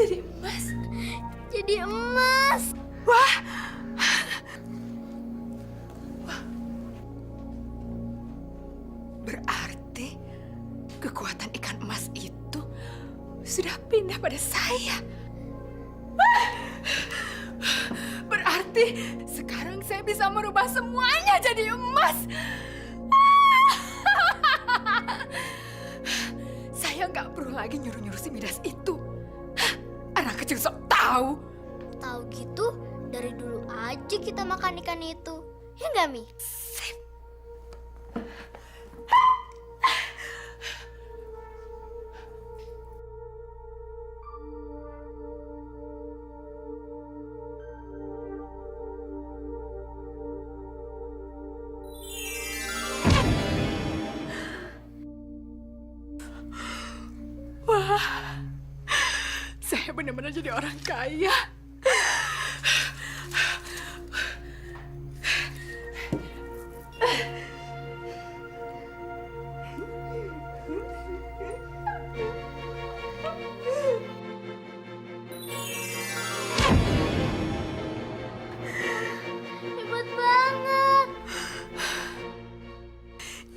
jadi emas. Jadi emas. Wah, berarti kekuatan ikan emas itu sudah pindah pada saya. Berarti sekarang saya bisa merubah semuanya jadi emas. Saya nggak perlu lagi nyuruh-nyuruh si Midas itu. Anak kecil sok tahu. Tahu gitu, dari dulu aja kita makan ikan itu. Ya nggak, Mi? Saya benar-benar jadi orang kaya. Hebat banget.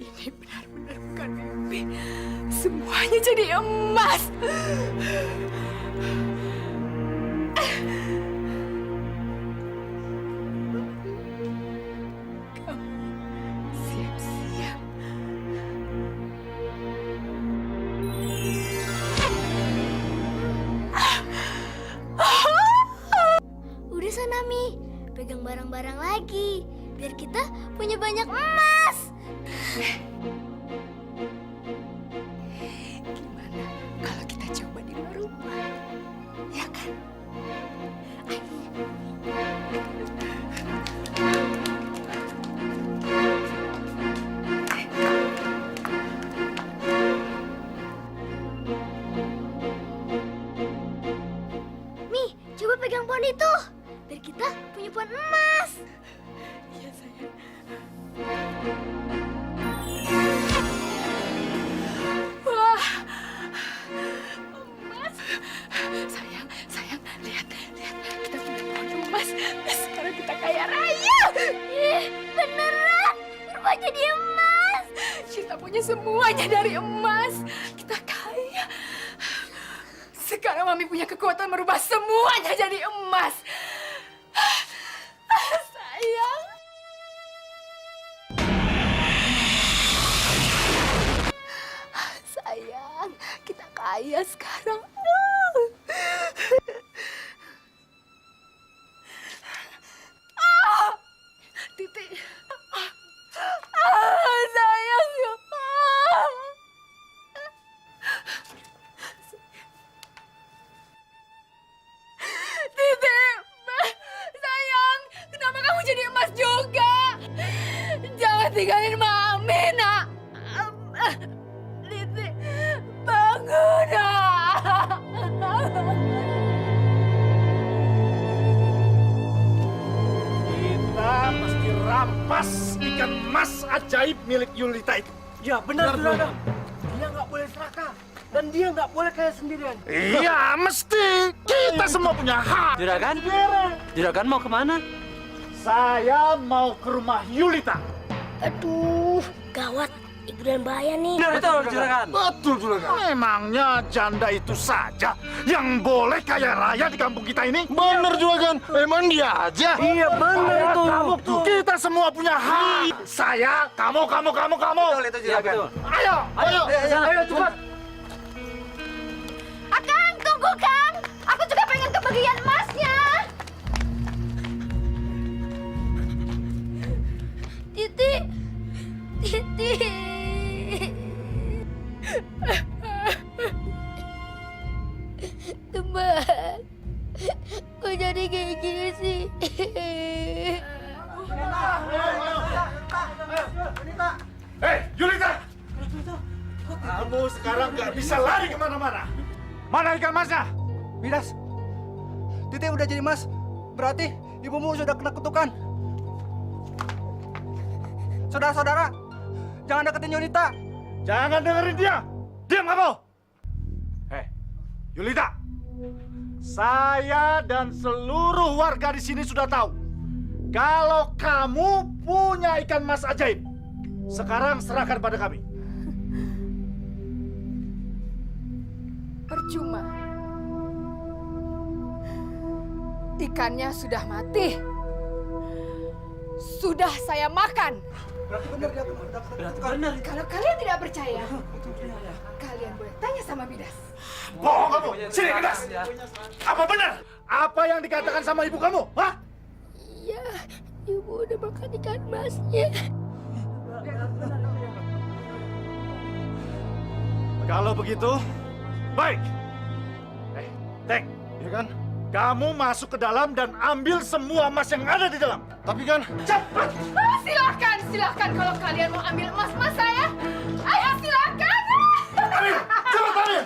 Ini benar-benar bukan mimpi. Semuanya jadi emas. Kamu siap-siap. Udah sana, Mi. Pegang barang-barang lagi. Biar kita punya banyak emas. Gimana kalau kita coba di luar rumah? Ya kan? Mi, coba pegang pohon itu. Biar kita punya pohon emas. Iya, sayang. Wah, emas. Sayang, lihat. Kita punya pohon emas. Sekarang kita kaya raya. Ih, beneran. Berubah jadi emas. Kita punya semuanya dari emas. Kita kaya. Sekarang Mami punya kekuatan merubah semuanya jadi emas. Sayang. Sayang, kita kaya sekarang. Titi. Sayang. Titi, sayang, kenapa kamu jadi emas juga? Jangan tinggalin Mami, nak. Titi, bangun, nak. Kita mesti rampas ikan emas ajaib milik Yulita itu. Ya benar, Juragan. Dia nggak boleh serakah. Dan dia nggak boleh kaya sendirian. Iya, mesti. Kita semua punya hak. Juragan? Juragan mau kemana? Saya mau ke rumah Yulita. Aduh, gawat. Ibu dan bahaya nih. Betul, Juragan. Betul, Juragan. Memangnya janda itu saja yang boleh kaya raya di kampung kita ini? Bener, Juragan. Emang dia aja. Iya, bener itu. Kita semua punya hak. Saya, kamu. Betul itu, Juragan. Ayo, cepat. Akang, tunggu, Kang. Aku juga pengen kebagian emasnya. Titi. Teman, kok jadi kayak gini sih? Hei, Yulita! Kamu sekarang nggak bisa lari kemana-mana. Mana ikan emasnya? Midas, Titi udah jadi emas. Berarti ibumu sudah kena kutukan. Saudara-saudara, jangan deketin Yulita. Jangan dengerin dia. Diam kamu. Hei, Yulita. Saya dan seluruh warga di sini sudah tahu kalau kamu punya ikan mas ajaib. Sekarang serahkan pada kami. Percuma. Ikannya sudah mati. Sudah saya makan. Kalau kalian tidak percaya, kalian boleh tanya sama Midas. Bohong kamu! Sini, Midas! Apa benar? Apa yang dikatakan sama ibu kamu? Hah? Iya, ibu udah makan ikan masnya. Kalau begitu, baik. Tek, ya kan? Kamu masuk ke dalam dan ambil semua emas yang ada di dalam. Tapi kan, cepat! Silakan kalau kalian mau ambil emas saya. Ayo silakan. Ambil! Cepat ambil!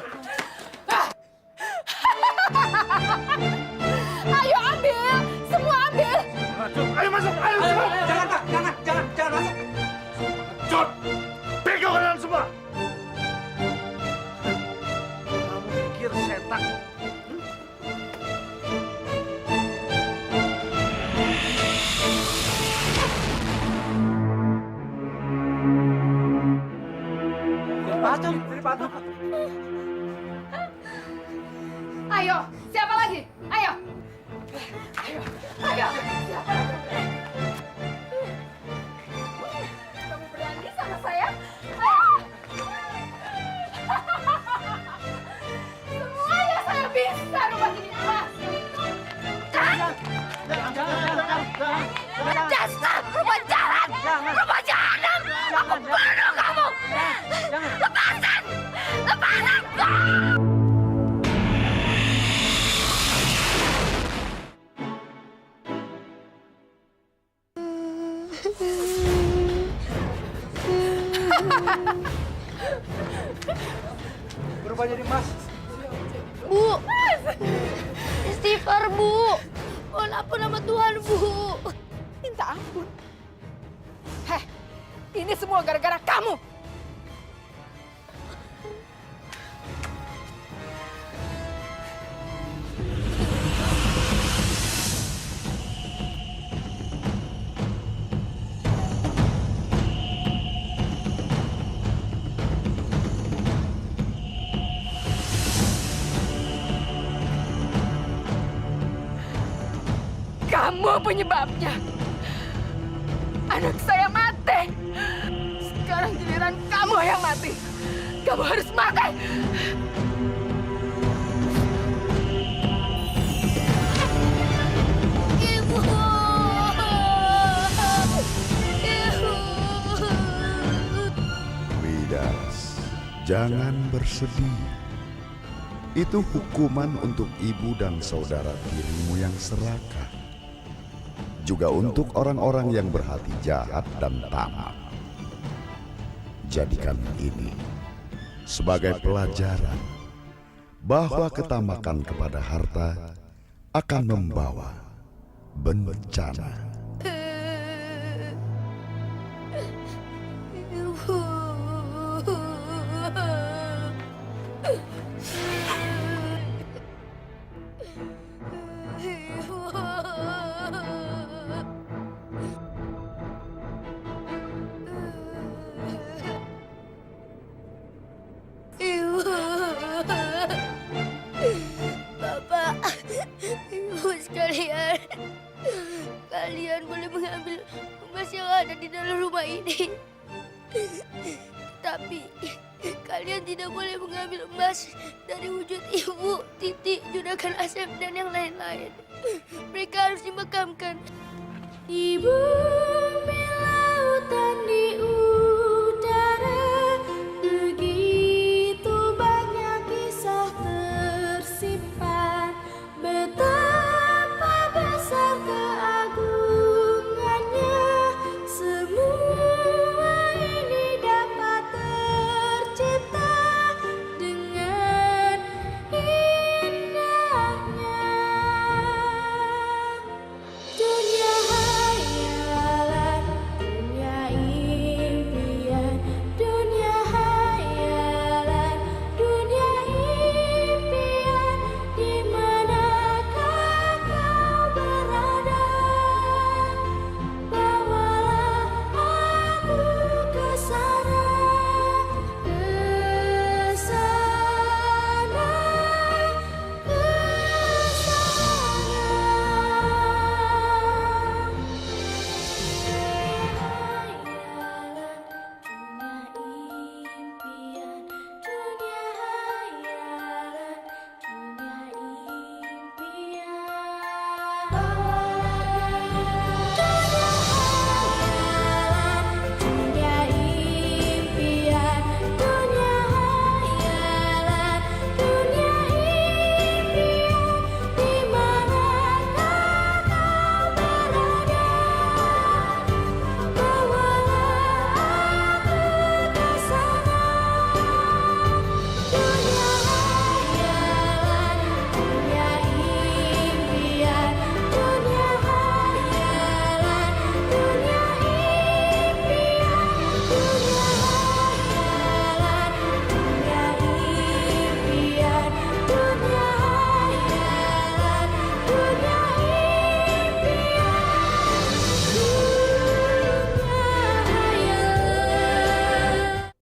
Ayo ambil, semua ambil. Ayo masuk, ayo cepat! Jangan, Kak. Jangan masuk. Cut! Pegang kalian semua! Kamu pikir setan? Ayo, siapa lagi? Ayo. Siapa lagi? Kamu berani sama saya? Semuanya saya bisa rubah jadi emas. Dasar perempuan jalan, perempuan jahanam. Aku bunuh kamu. Lepasan. Berubah jadi emas. Bu, istighfar Bu. Mohon ampun nama Tuhan Bu. Minta ampun. Heh, ini semua gara-gara kamu. Kamu penyebabnya. Anak saya mati. Sekarang giliran kamu yang mati. Kamu harus mati. Ibu. Midas, jangan bersedih. Itu hukuman untuk ibu dan saudara tirimu yang serakah. Juga untuk orang-orang yang berhati jahat dan tamak. Jadikan ini sebagai pelajaran bahwa ketamakan kepada harta akan membawa bencana. Bapak, Ibu sekalian, kalian boleh mengambil emas yang ada di dalam rumah ini. Tapi kalian tidak boleh mengambil emas dari wujud Ibu, Titi, Juragan Asep, dan yang lain-lain. Mereka harus dimakamkan. Ibu.